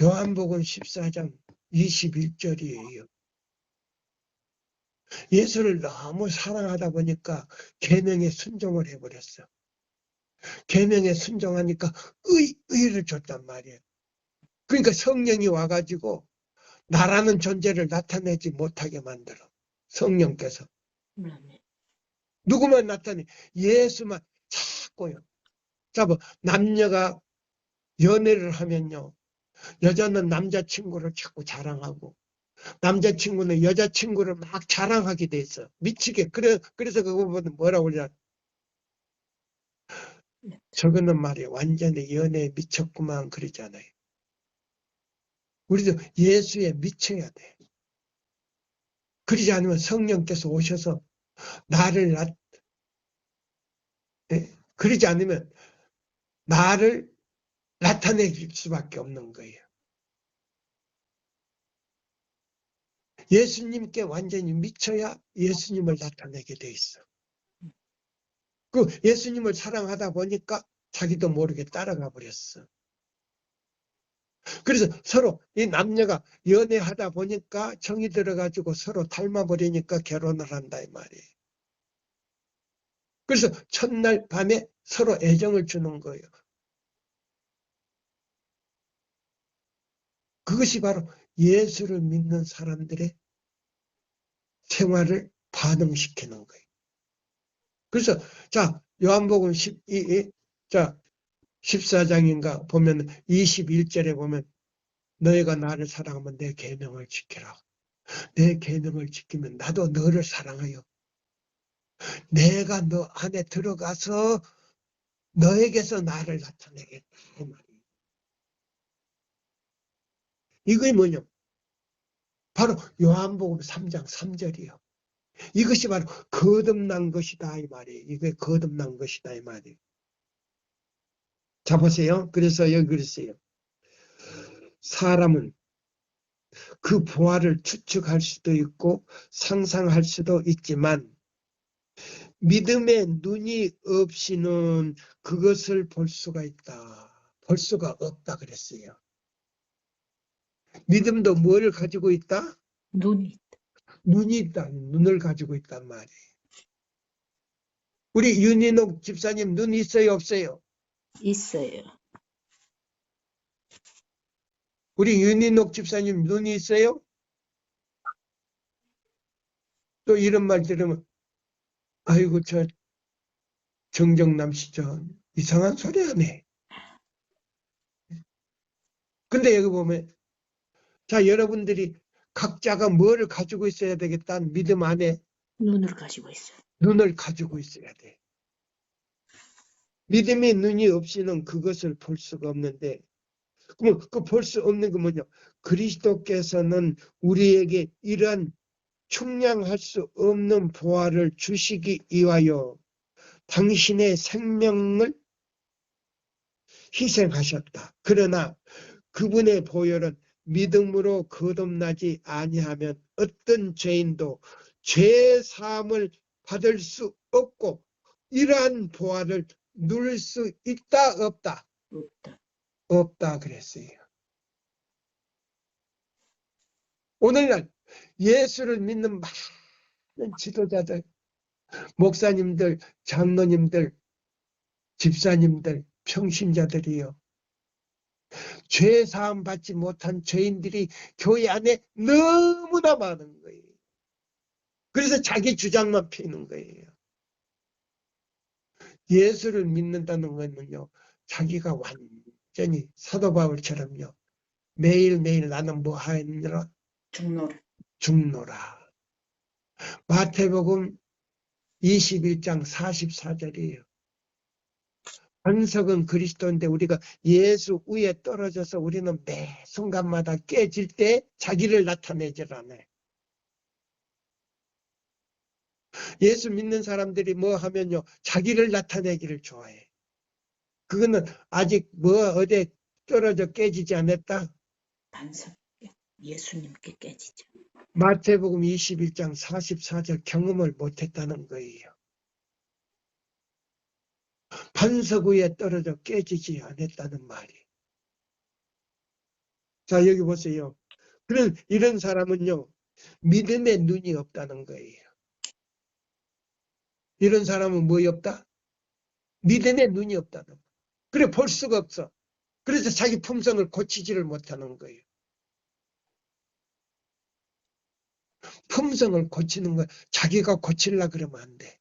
요한복음 14장 21절이에요. 예수를 너무 사랑하다 보니까 계명에 순종을 해버렸어. 계명에 순종하니까 의를 줬단 말이에요. 그러니까 성령이 와가지고 나라는 존재를 나타내지 못하게 만들어. 성령께서. 누구만 나타내? 예수만 자꾸요. 자, 남녀가 연애를 하면요, 여자는 남자친구를 자꾸 자랑하고 남자친구는 여자친구를 막 자랑하게 돼 있어. 미치게. 그래서 그거 보면 뭐라고 그러냐. 저거는 말이야 완전히 연애에 미쳤구만 그러잖아요. 우리도 예수에 미쳐야 돼. 그러지 않으면 성령께서 오셔서 나를 그러지 않으면 나를 나타낼 수밖에 없는 거예요. 예수님께 완전히 미쳐야 예수님을 나타내게 돼 있어. 그 예수님을 사랑하다 보니까 자기도 모르게 따라가 버렸어. 그래서 서로 이 남녀가 연애하다 보니까 정이 들어가지고 서로 닮아버리니까 결혼을 한다 이 말이에요. 그래서 첫날 밤에 서로 애정을 주는 거예요. 그것이 바로 예수를 믿는 사람들의 생활을 반응시키는 거예요. 그래서 자, 요한복음 14장인가 보면 21절에 보면 너희가 나를 사랑하면 내 계명을 지키라. 내 계명을 지키면 나도 너를 사랑하여 내가 너 안에 들어가서 너에게서 나를 나타내겠다 이 말이에요. 이게 뭐냐? 바로 요한복음 3장 3절이요. 이것이 바로 거듭난 것이다 이 말이에요. 이게 거듭난 것이다 이 말이에요. 자 보세요. 그래서 여기 그랬어요. 사람은 그 부활을 추측할 수도 있고 상상할 수도 있지만 믿음의 눈이 없이는 그것을 볼 수가 있다. 볼 수가 없다 그랬어요. 믿음도 뭘 가지고 있다? 눈이 있다. 눈이 있다. 눈을 가지고 있단 말이에요. 우리 윤인옥 집사님 눈 있어요 없어요? 있어요. 우리 윤인옥 집사님 눈이 있어요? 또 이런 말 들으면 아이고 저 정정남 씨 저 이상한 소리 하네. 근데 여기 보면 자 여러분들이 각자가 뭐를 가지고 있어야 되겠다는 믿음 안에 눈을 가지고 있어요. 눈을 가지고 있어야 돼. 믿음의 눈이 없이는 그것을 볼 수가 없는데 그럼 그 볼 수 없는 거 뭐냐? 그리스도께서는 우리에게 이러한 충량할 수 없는 보화를 주시기 위하여 당신의 생명을 희생하셨다. 그러나 그분의 보혈은 믿음으로 거듭나지 아니하면 어떤 죄인도 죄 사함을 받을 수 없고 이러한 보화를 누릴 수 있다 없다? 없다. 없다 그랬어요. 오늘날 예수를 믿는 많은 지도자들, 목사님들, 장로님들, 집사님들, 평신자들이요. 죄 사함 받지 못한 죄인들이 교회 안에 너무나 많은 거예요. 그래서 자기 주장만 피는 거예요. 예수를 믿는다는 거는요. 자기가 완전히 사도 바울처럼요. 매일매일 나는 뭐 하느라? 죽노라. 마태복음 21장 44절이에요. 반석은 그리스도인데 우리가 예수 위에 떨어져서 우리는 매 순간마다 깨질 때 자기를 나타내질 않아요. 예수 믿는 사람들이 뭐 하면요. 자기를 나타내기를 좋아해. 그거는 아직 뭐 어디에 떨어져 깨지지 않았다. 반석 예수님께 깨지죠. 마태복음 21장 44절 경험을 못했다는 거예요. 반석 위에 떨어져 깨지지 않았다는 말이. 자 여기 보세요. 그런 이런 사람은요. 믿음의 눈이 없다는 거예요. 이런 사람은 뭐이 없다? 믿음의 눈이 없다는 거예요. 그래 볼 수가 없어. 그래서 자기 품성을 고치지를 못하는 거예요. 품성을 고치는 거 자기가 고치려고 그러면 안 돼.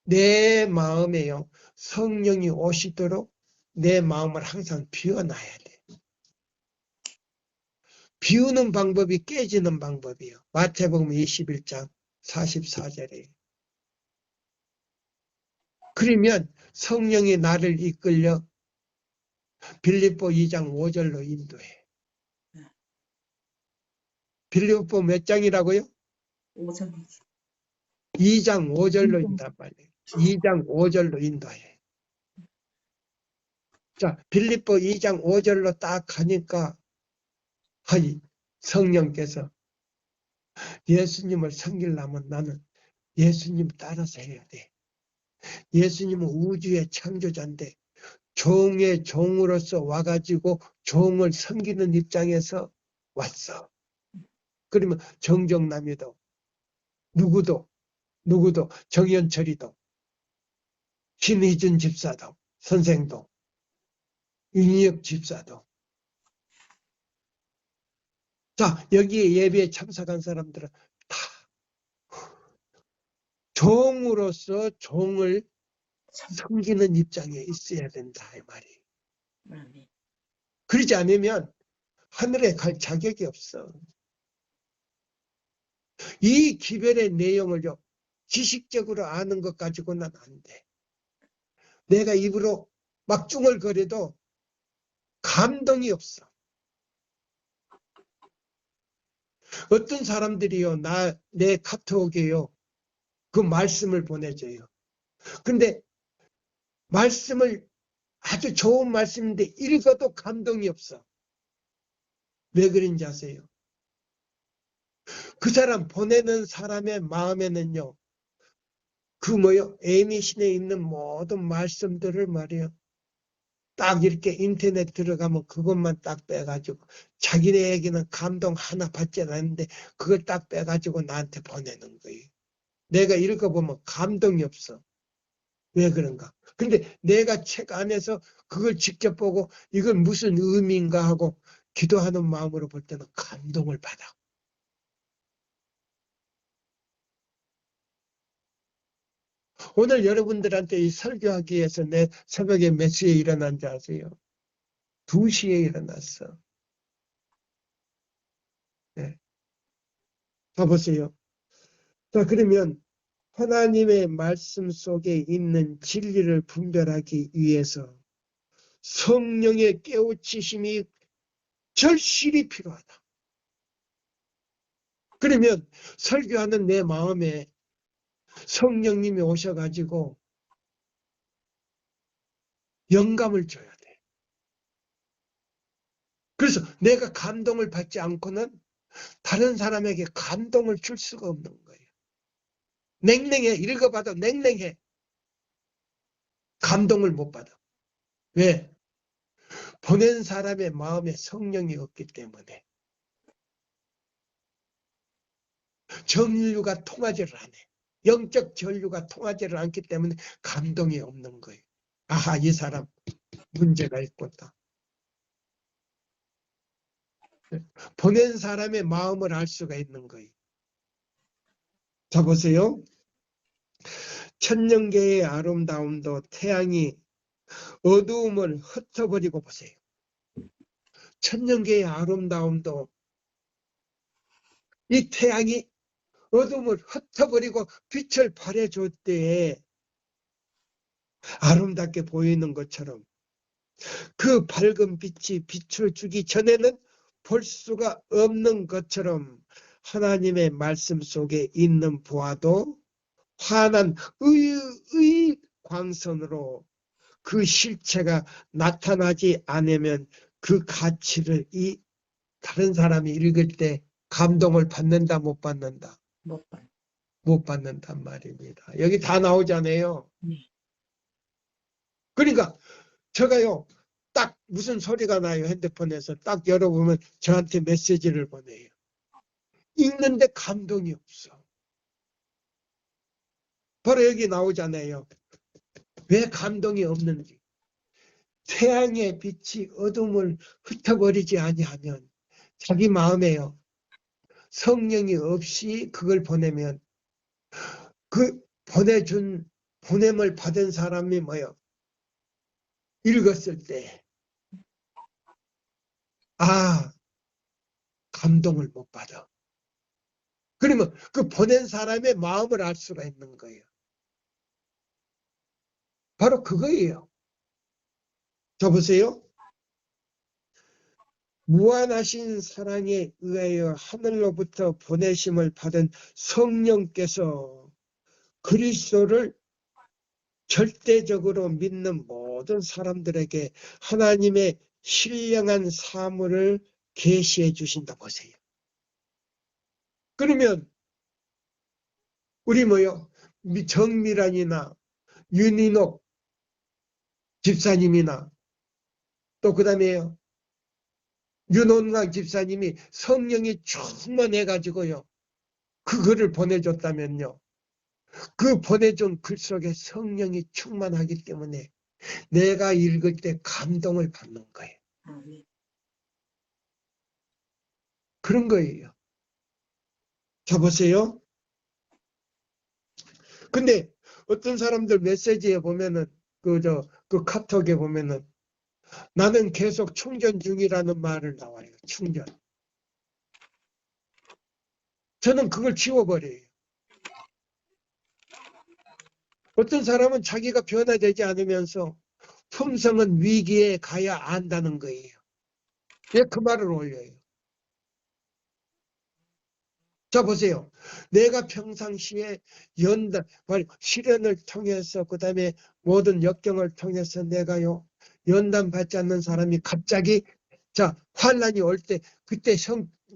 내 마음에요. 성령이 오시도록 내 마음을 항상 비워놔야 돼. 비우는 방법이 깨지는 방법이에요. 마태복음 21장 44절에. 그러면 성령이 나를 이끌려 빌립보 2장 5절로 인도해. 빌립보 몇 장이라고요? 5장이지. 2장 5절로 인도한 말이에요. 2장 5절로 인도해. 자, 빌립보 2장 5절로 딱 가니까 성령께서 예수님을 섬기려면 나는 예수님 따라서 해야 돼. 예수님은 우주의 창조자인데 종의 종으로서 와가지고 종을 섬기는 입장에서 왔어. 그러면 정정남이도 누구도 정현철이도 신희준 집사도 선생도 윤희혁 집사도 자 여기에 예배에 참석한 사람들은 다 종으로서 종을 섬기는 입장에 있어야 된다 이 말이. 아멘. 그러지 않으면 하늘에 갈 자격이 없어. 이 기별의 내용을요 지식적으로 아는 것 가지고는 안 돼. 내가 입으로 막 중얼거려도 감동이 없어. 어떤 사람들이요 내 카톡에요 그 말씀을 보내줘요. 근데 말씀을 아주 좋은 말씀인데 읽어도 감동이 없어. 왜 그런지 아세요? 그 사람 보내는 사람의 마음에는요 애미신에 있는 모든 말씀들을 말이에요 딱 이렇게 인터넷 들어가면 그것만 딱 빼가지고 자기네에게는 감동 하나 받지 않았는데 그걸 딱 빼가지고 나한테 보내는 거예요. 내가 읽어보면 감동이 없어. 왜 그런가? 근데 내가 책 안에서 그걸 직접 보고 이건 무슨 의미인가 하고 기도하는 마음으로 볼 때는 감동을 받아. 오늘 여러분들한테 이 설교하기 위해서 내 새벽에 몇 시에 일어난지 아세요? 2시에 일어났어. 네. 봐보세요. 자, 그러면 하나님의 말씀 속에 있는 진리를 분별하기 위해서 성령의 깨우치심이 절실히 필요하다. 그러면 설교하는 내 마음에 성령님이 오셔가지고 영감을 줘야 돼. 그래서 내가 감동을 받지 않고는 다른 사람에게 감동을 줄 수가 없는 거예요. 냉랭해. 읽어봐도 냉랭해. 감동을 못 받아. 왜? 보낸 사람의 마음에 성령이 없기 때문에. 전류가 통하지를 않아. 영적 전류가 통하지를 않기 때문에 감동이 없는 거예요. 아하, 이 사람 문제가 있겠다. 보낸 사람의 마음을 알 수가 있는 거예요. 자, 보세요. 천년계의 아름다움도 태양이 어두움을 흩어버리고 보세요. 천년계의 아름다움도 이 태양이 어둠을 흩어버리고 빛을 발해줄 때에 아름답게 보이는 것처럼 그 밝은 빛이 빛을 주기 전에는 볼 수가 없는 것처럼 하나님의 말씀 속에 있는 부하도 환한 의의 광선으로 그 실체가 나타나지 않으면 그 가치를 이 다른 사람이 읽을 때 감동을 받는다 못 받는다? 못 봐. 못 받는단 말입니다. 여기 다 나오잖아요. 네. 그러니까 제가요 딱 무슨 소리가 나요. 핸드폰에서 딱 열어보면 저한테 메시지를 보내요. 읽는데 감동이 없어. 바로 여기 나오잖아요. 왜 감동이 없는지. 태양의 빛이 어둠을 흩어버리지 아니하면 자기 마음에요. 성령이 없이 그걸 보내면 그 보냄을 받은 사람이 뭐요? 읽었을 때 아, 감동을 못 받아. 그러면 그 보낸 사람의 마음을 알 수가 있는 거예요. 바로 그거예요. 자, 보세요. 무한하신 사랑에 의하여 하늘로부터 보내심을 받은 성령께서 그리스도를 절대적으로 믿는 모든 사람들에게 하나님의 신령한 사물을 계시해 주신다 보세요. 그러면 우리 뭐요? 정미란이나 윤인옥 집사님이나 또 그 다음에요. 윤원광 집사님이 성령이 충만해가지고요. 그 글을 보내줬다면요. 그 보내준 글 속에 성령이 충만하기 때문에 내가 읽을 때 감동을 받는 거예요. 아멘. 그런 거예요. 자, 보세요. 근데 어떤 사람들 메시지에 보면은 그 카톡에 보면은 나는 계속 충전 중이라는 말을 나와요. 충전. 저는 그걸 지워버려요. 어떤 사람은 자기가 변화되지 않으면서 품성은 위기에 가야 안다는 거예요. 왜 그 말을 올려요? 자, 보세요. 내가 평상시에 시련을 통해서 그 다음에 모든 역경을 통해서 내가요 연단 받지 않는 사람이 갑자기 환란이 올 때 그때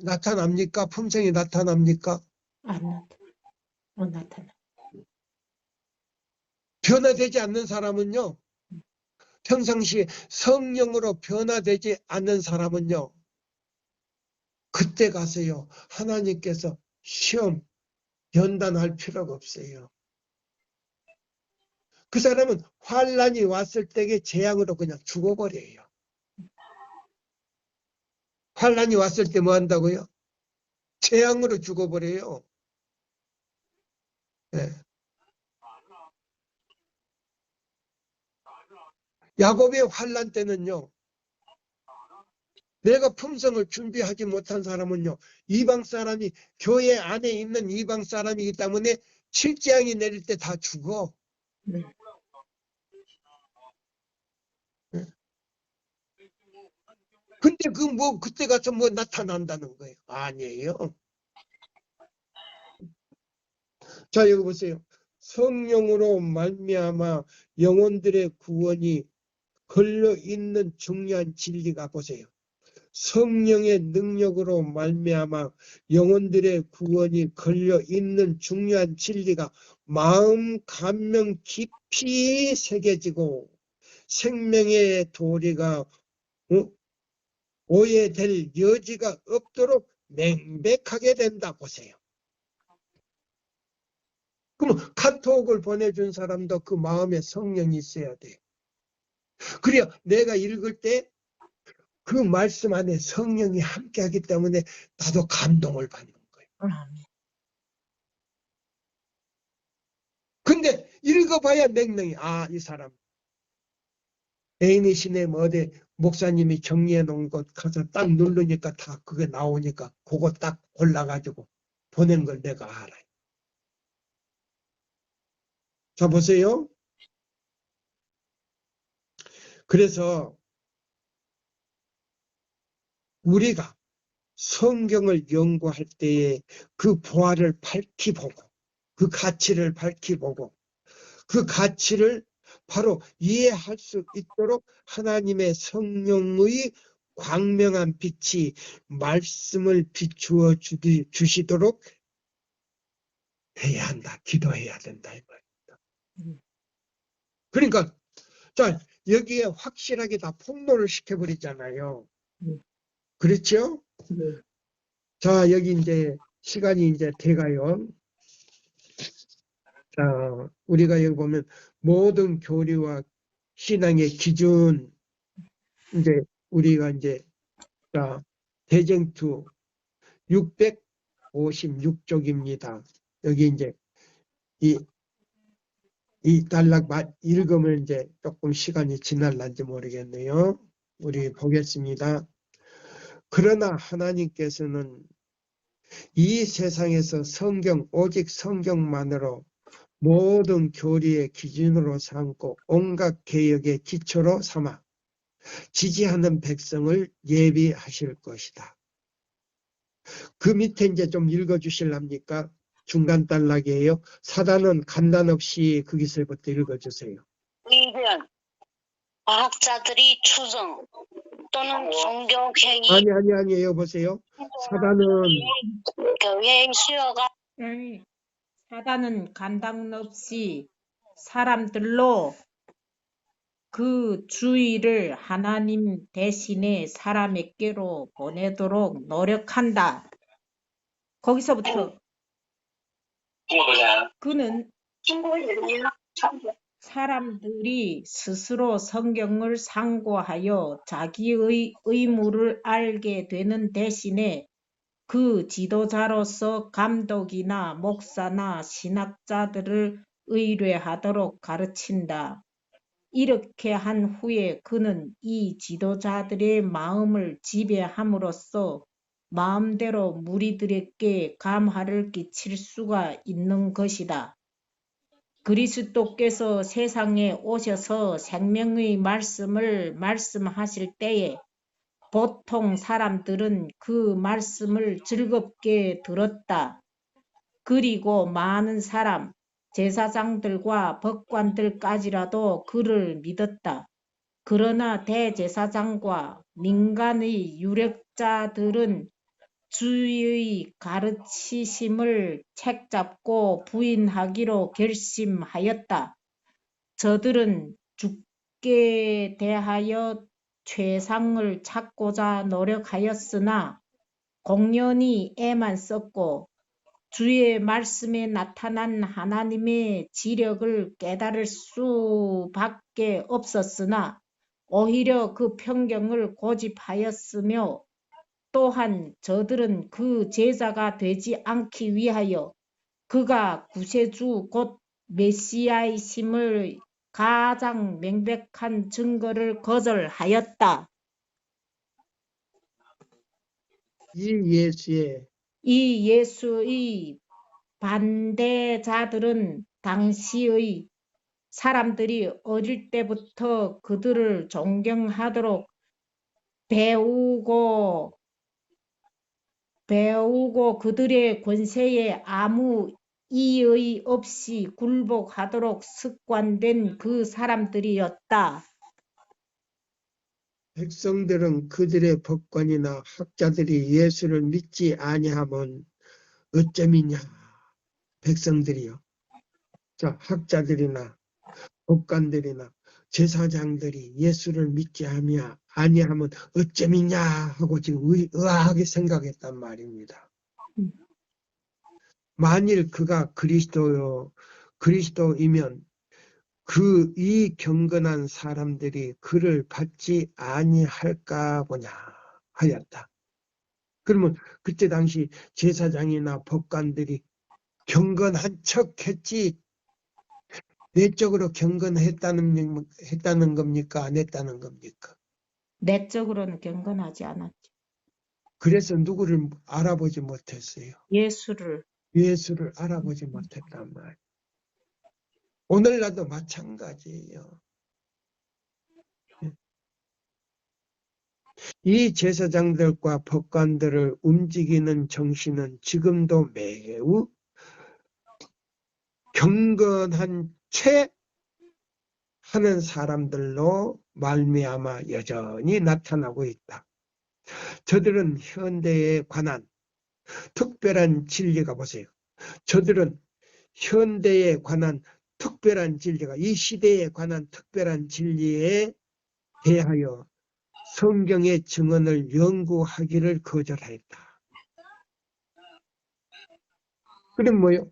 나타납니까? 품성이 나타납니까? 안 나타나. 변화되지 않는 사람은요. 평상시에 성령으로 변화되지 않는 사람은요. 그때 가서요. 하나님께서 시험 연단할 필요가 없어요. 그 사람은 환란이 왔을 때의 재앙으로 그냥 죽어버려요. 환란이 왔을 때 뭐 한다고요? 재앙으로 죽어버려요. 네. 야곱의 환란 때는요, 내가 품성을 준비하지 못한 사람은요, 이방 사람이, 교회 안에 있는 이방 사람이기 때문에 칠재앙이 내릴 때 다 죽어. 네. 근데 그때 가서 뭐 나타난다는 거예요? 아니에요. 자, 여기 보세요. 성령으로 말미암아 영혼들의 구원이 걸려있는 중요한 진리가 보세요. 성령의 능력으로 말미암아 영혼들의 구원이 걸려있는 중요한 진리가 마음 감명 깊이 새겨지고 생명의 도리가 오해될 여지가 없도록 명백하게 된다 보세요. 그럼 카톡을 보내준 사람도 그 마음에 성령이 있어야 돼요. 그래야 내가 읽을 때 그 말씀 안에 성령이 함께하기 때문에 나도 감동을 받는 거예요. 아멘. 근데 읽어봐야 맹랑이 이 사람 애인이시네 뭐 어디 목사님이 정리해 놓은 것 가서 딱 누르니까 다 그게 나오니까 그거 딱 골라가지고 보낸 걸 내가 알아요. 자 보세요. 그래서 우리가 성경을 연구할 때에 그 보화를 밝히 보고 그 가치를 밝히 보고 그 가치를 바로 이해할 수 있도록 하나님의 성령의 광명한 빛이 말씀을 비추어 주시도록 해야 한다. 기도해야 된다. 이 말입니다. 그러니까 자 여기에 확실하게 다 폭로를 시켜버리잖아요. 그렇죠? 네. 자 여기 이제 시간이 이제 돼가요. 자 우리가 여기 보면 모든 교리와 신앙의 기준 이제 우리가 이제 자 대쟁투 656쪽입니다. 여기 이제 이 단락 읽으면 이제 조금 시간이 지날란지 모르겠네요. 우리 보겠습니다. 그러나 하나님께서는 이 세상에서 오직 성경만으로 모든 교리의 기준으로 삼고 온갖 개혁의 기초로 삼아 지지하는 백성을 예비하실 것이다. 그 밑에 이제 좀 읽어주실랍니까? 중간 단락이에요. 사단은 간단 없이 거기서부터 읽어주세요. 의견, 과학자들이 추정 또는 종교개혁 아니에요. 보세요. 사단은 교회의 수요가 아니, 사단은 간당 없이 사람들로 그 주의를 하나님 대신에 사람에게로 보내도록 노력한다. 거기서부터 그는 사람들이 스스로 성경을 상고하여 자기의 의무를 알게 되는 대신에 그 지도자로서 감독이나 목사나 신학자들을 의뢰하도록 가르친다. 이렇게 한 후에 그는 이 지도자들의 마음을 지배함으로써 마음대로 무리들에게 감화를 끼칠 수가 있는 것이다. 그리스도께서 세상에 오셔서 생명의 말씀을 말씀하실 때에 보통 사람들은 그 말씀을 즐겁게 들었다. 그리고 많은 사람, 제사장들과 법관들까지라도 그를 믿었다. 그러나 대제사장과 민간의 유력자들은 주의 가르치심을 책잡고 부인하기로 결심하였다. 저들은 죽게 대하여 최상을 찾고자 노력하였으나 공연히 애만 썼고 주의 말씀에 나타난 하나님의 지력을 깨달을 수밖에 없었으나 오히려 그 편견을 고집하였으며 또한 저들은 그 제자가 되지 않기 위하여 그가 구세주 곧 메시아이심을 가장 명백한 증거를 거절하였다. 이 예수의 반대자들은 당시의 사람들이 어릴 때부터 그들을 존경하도록 배우고 그들의 권세에 아무 이의 없이 굴복하도록 습관된 그 사람들이었다. 백성들은 그들의 법관이나 학자들이 예수를 믿지 아니하면 어쩌미냐. 백성들이요. 자, 학자들이나 법관들이나 제사장들이 예수를 믿지 아니하면 어쩌미냐 하고 지금 의아하게 생각했단 말입니다. 만일 그가 그리스도이면 이 경건한 사람들이 그를 받지 아니할까 보냐 하였다. 그러면 그때 당시 제사장이나 법관들이 경건한 척 했지 내적으로 경건했다는 겁니까? 안 했다는 겁니까? 내적으로는 경건하지 않았죠. 그래서 누구를 알아보지 못했어요. 예수를 알아보지 못했단 말이에요. 오늘날도 마찬가지예요. 이 제사장들과 법관들을 움직이는 정신은 지금도 매우 경건한 채 하는 사람들로 말미암아 여전히 나타나고 있다. 저들은 현대에 관한 특별한 진리가 보세요. 저들은 현대에 관한 특별한 진리가 이 시대에 관한 특별한 진리에 대하여 성경의 증언을 연구하기를 거절했다. 그럼 뭐요?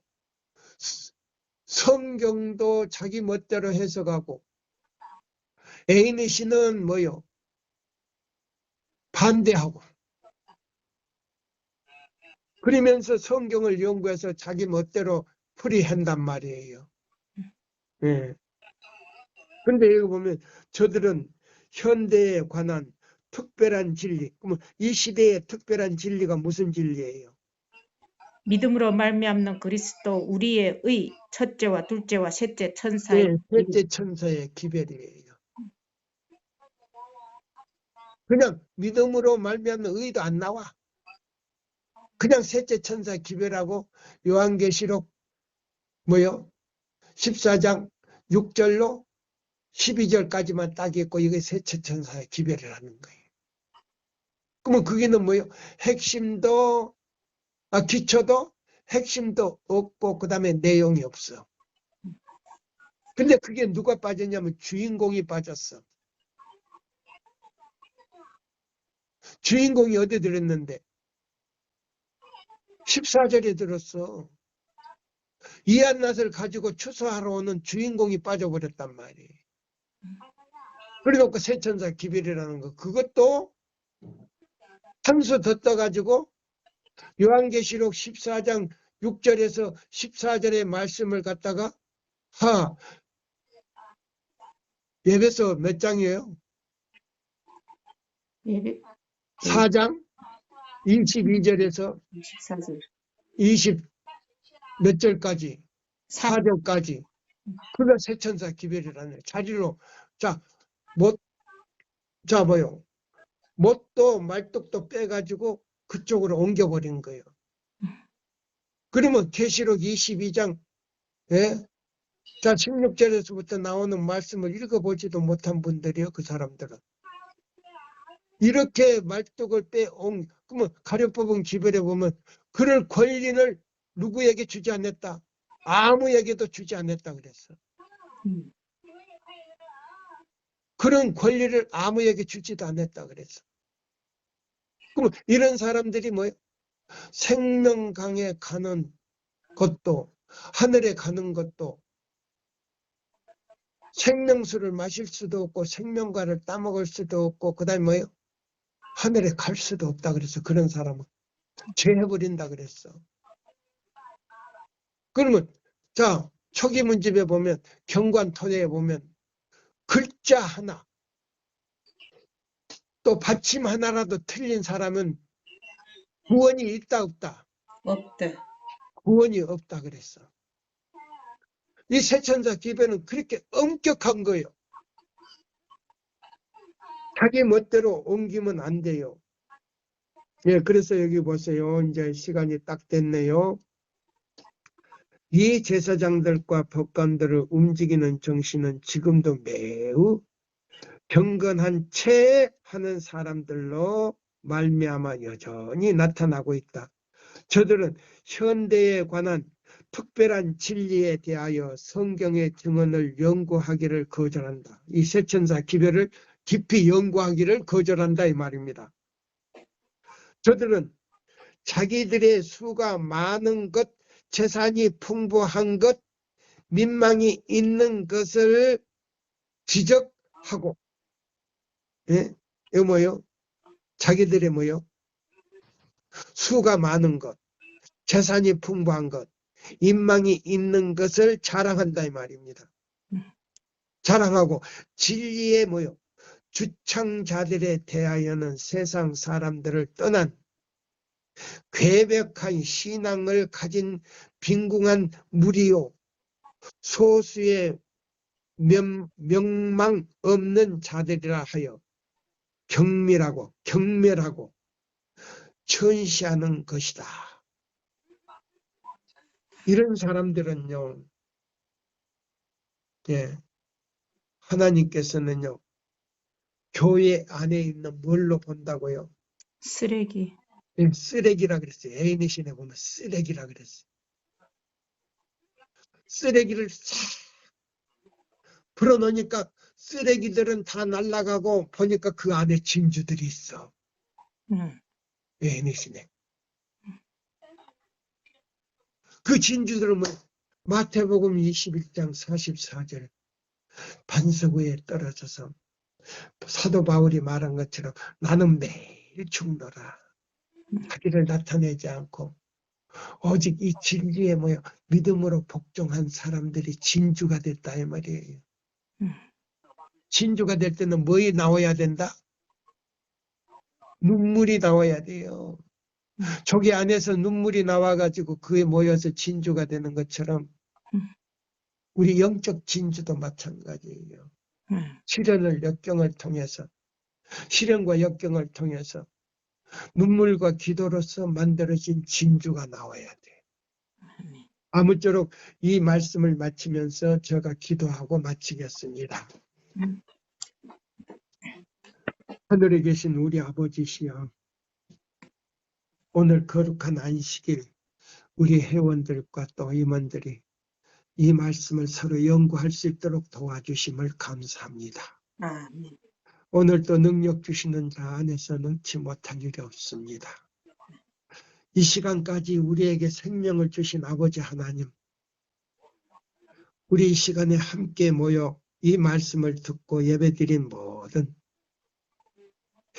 성경도 자기 멋대로 해석하고 에이미 씨는 뭐요? 반대하고 그러면서 성경을 연구해서 자기 멋대로 풀이한단 말이에요. 예. 근데 여기 보면 저들은 현대에 관한 특별한 진리, 그러면 이 시대의 특별한 진리가 무슨 진리예요? 믿음으로 말미암는 그리스도 우리의 의 첫째와 둘째와 셋째 천사의 네, 셋째 천사의 기별이에요. 그냥 믿음으로 말미암는 의도 안 나와. 그냥 셋째 천사 기별하고 요한계시록 14장 6절로 12절까지만 딱 있고 이게 셋째 천사의 기별을 하는 거예요. 그러면 그게는 핵심도 기초도 핵심도 없고 그 다음에 내용이 없어. 근데 그게 누가 빠졌냐면 주인공이 빠졌어. 주인공이 어디 들었는데 14절에 들었어. 이한낫을 가지고 추수하러 오는 주인공이 빠져버렸단 말이에요. 그래놓고 세천사 기별이라는 거 그것도 한 수 더 떠가지고 요한계시록 14장 6절에서 14절의 말씀을 갖다가 예배서 몇 장이에요? 4장 22절에서 24절 20 몇 절까지 4절까지 그가 세천사 기별이라는 자리로 못도 말뚝도 빼가지고 그쪽으로 옮겨버린 거예요. 그러면 계시록 22장 16절에서부터 나오는 말씀을 읽어보지도 못한 분들이요. 그 사람들은. 이렇게 말뚝을 그러면 가려뽑은 기별에 보면 그럴 권리를 누구에게 주지 않았다. 아무에게도 주지 않았다 그랬어. 그런 권리를 아무에게 주지도 않았다 그랬어. 그럼 이런 사람들이 생명강에 가는 것도 하늘에 가는 것도 생명수를 마실 수도 없고 생명과를 따먹을 수도 없고 그다음에 뭐예요? 하늘에 갈 수도 없다 그래서 그런 사람은 죄해버린다 그랬어. 그러면 자 초기 문집에 보면 경관토대에 보면 글자 하나 또 받침 하나라도 틀린 사람은 구원이 있다 없다? 없다. 구원이 없다 그랬어. 이 세천사 기별은 그렇게 엄격한 거예요. 자기 멋대로 옮기면 안 돼요. 예, 그래서 여기 보세요. 이제 시간이 딱 됐네요. 이 제사장들과 법관들을 움직이는 정신은 지금도 매우 경건한 채 하는 사람들로 말미암아 여전히 나타나고 있다. 저들은 현대에 관한 특별한 진리에 대하여 성경의 증언을 연구하기를 거절한다. 이 세천사 기별을 깊이 연구하기를 거절한다 이 말입니다. 저들은 자기들의 수가 많은 것, 재산이 풍부한 것, 민망이 있는 것을 지적하고, 예? 이거 뭐요? 자기들의 뭐요? 수가 많은 것, 재산이 풍부한 것, 인망이 있는 것을 자랑한다 이 말입니다. 자랑하고 진리의 뭐요? 주창자들에 대하여는 세상 사람들을 떠난 괴벽한 신앙을 가진 빈궁한 무리요 소수의 명망 없는 자들이라 하여 경멸하고 천시하는 것이다. 이런 사람들은요, 예, 하나님께서는요, 교회 안에 있는 뭘로 본다고요? 쓰레기. 예, 쓰레기라 그랬어요. 에이니신에 보면 쓰레기라 그랬어요. 쓰레기를 싹 풀어놓으니까 쓰레기들은 다 날아가고 보니까 그 안에 진주들이 있어. 에이니신에. 그 진주들은 뭐 마태복음 21장 44절 반석 위에 떨어져서 사도 바울이 말한 것처럼 나는 매일 죽노라. 자기를 나타내지 않고 오직 이 진리에 모여 믿음으로 복종한 사람들이 진주가 됐다 이 말이에요. 진주가 될 때는 뭐에 나와야 된다? 눈물이 나와야 돼요. 조개 안에서 눈물이 나와가지고 그에 모여서 진주가 되는 것처럼 우리 영적 진주도 마찬가지예요. 시련을 역경을 통해서 시련과 역경을 통해서 눈물과 기도로서 만들어진 진주가 나와야 돼. 아무쪼록 이 말씀을 마치면서 제가 기도하고 마치겠습니다. 하늘에 계신 우리 아버지시여, 오늘 거룩한 안식일 우리 회원들과 또 임원들이 이 말씀을 서로 연구할 수 있도록 도와주심을 감사합니다. 아멘. 오늘도 능력 주시는 자 안에서 능치 못할 일이 없습니다. 이 시간까지 우리에게 생명을 주신 아버지 하나님, 우리 이 시간에 함께 모여 이 말씀을 듣고 예배드린 모든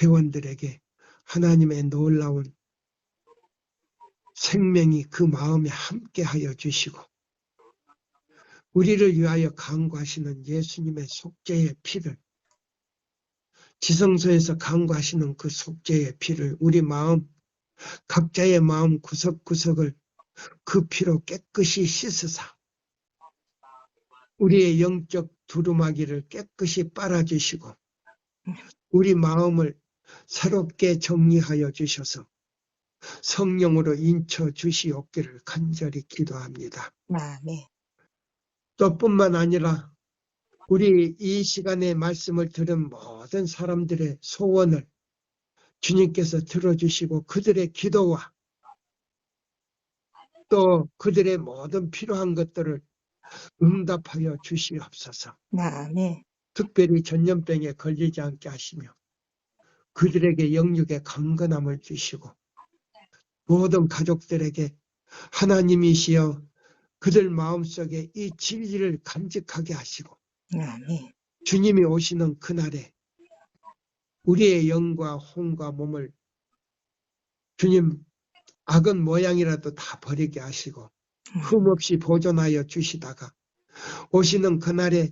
회원들에게 하나님의 놀라운 생명이 그 마음에 함께하여 주시고 우리를 위하여 간구하시는 예수님의 속죄의 피를 지성소에서 간구하시는 그 속죄의 피를 우리 마음 각자의 마음 구석구석을 그 피로 깨끗이 씻으사 우리의 영적 두루마기를 깨끗이 빨아주시고 우리 마음을 새롭게 정리하여 주셔서 성령으로 인쳐 주시옵기를 간절히 기도합니다. 아멘. 또 뿐만 아니라 우리 이 시간에 말씀을 들은 모든 사람들의 소원을 주님께서 들어주시고 그들의 기도와 또 그들의 모든 필요한 것들을 응답하여 주시옵소서. 아멘. 특별히 전염병에 걸리지 않게 하시며 그들에게 영육의 강건함을 주시고 모든 가족들에게 하나님이시여 그들 마음속에 이 진리를 간직하게 하시고 아멘. 주님이 오시는 그날에 우리의 영과 혼과 몸을 주님 악은 모양이라도 다 버리게 하시고 흠없이 보존하여 주시다가 오시는 그날에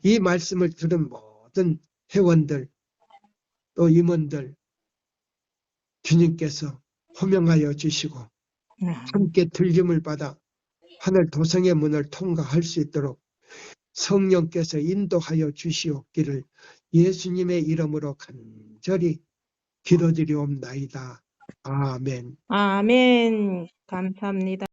이 말씀을 들은 모든 회원들 또 임원들 주님께서 호명하여 주시고 함께 들림을 받아 하늘 도성의 문을 통과할 수 있도록 성령께서 인도하여 주시옵기를 예수님의 이름으로 간절히 기도드리옵나이다. 아멘. 아멘. 감사합니다.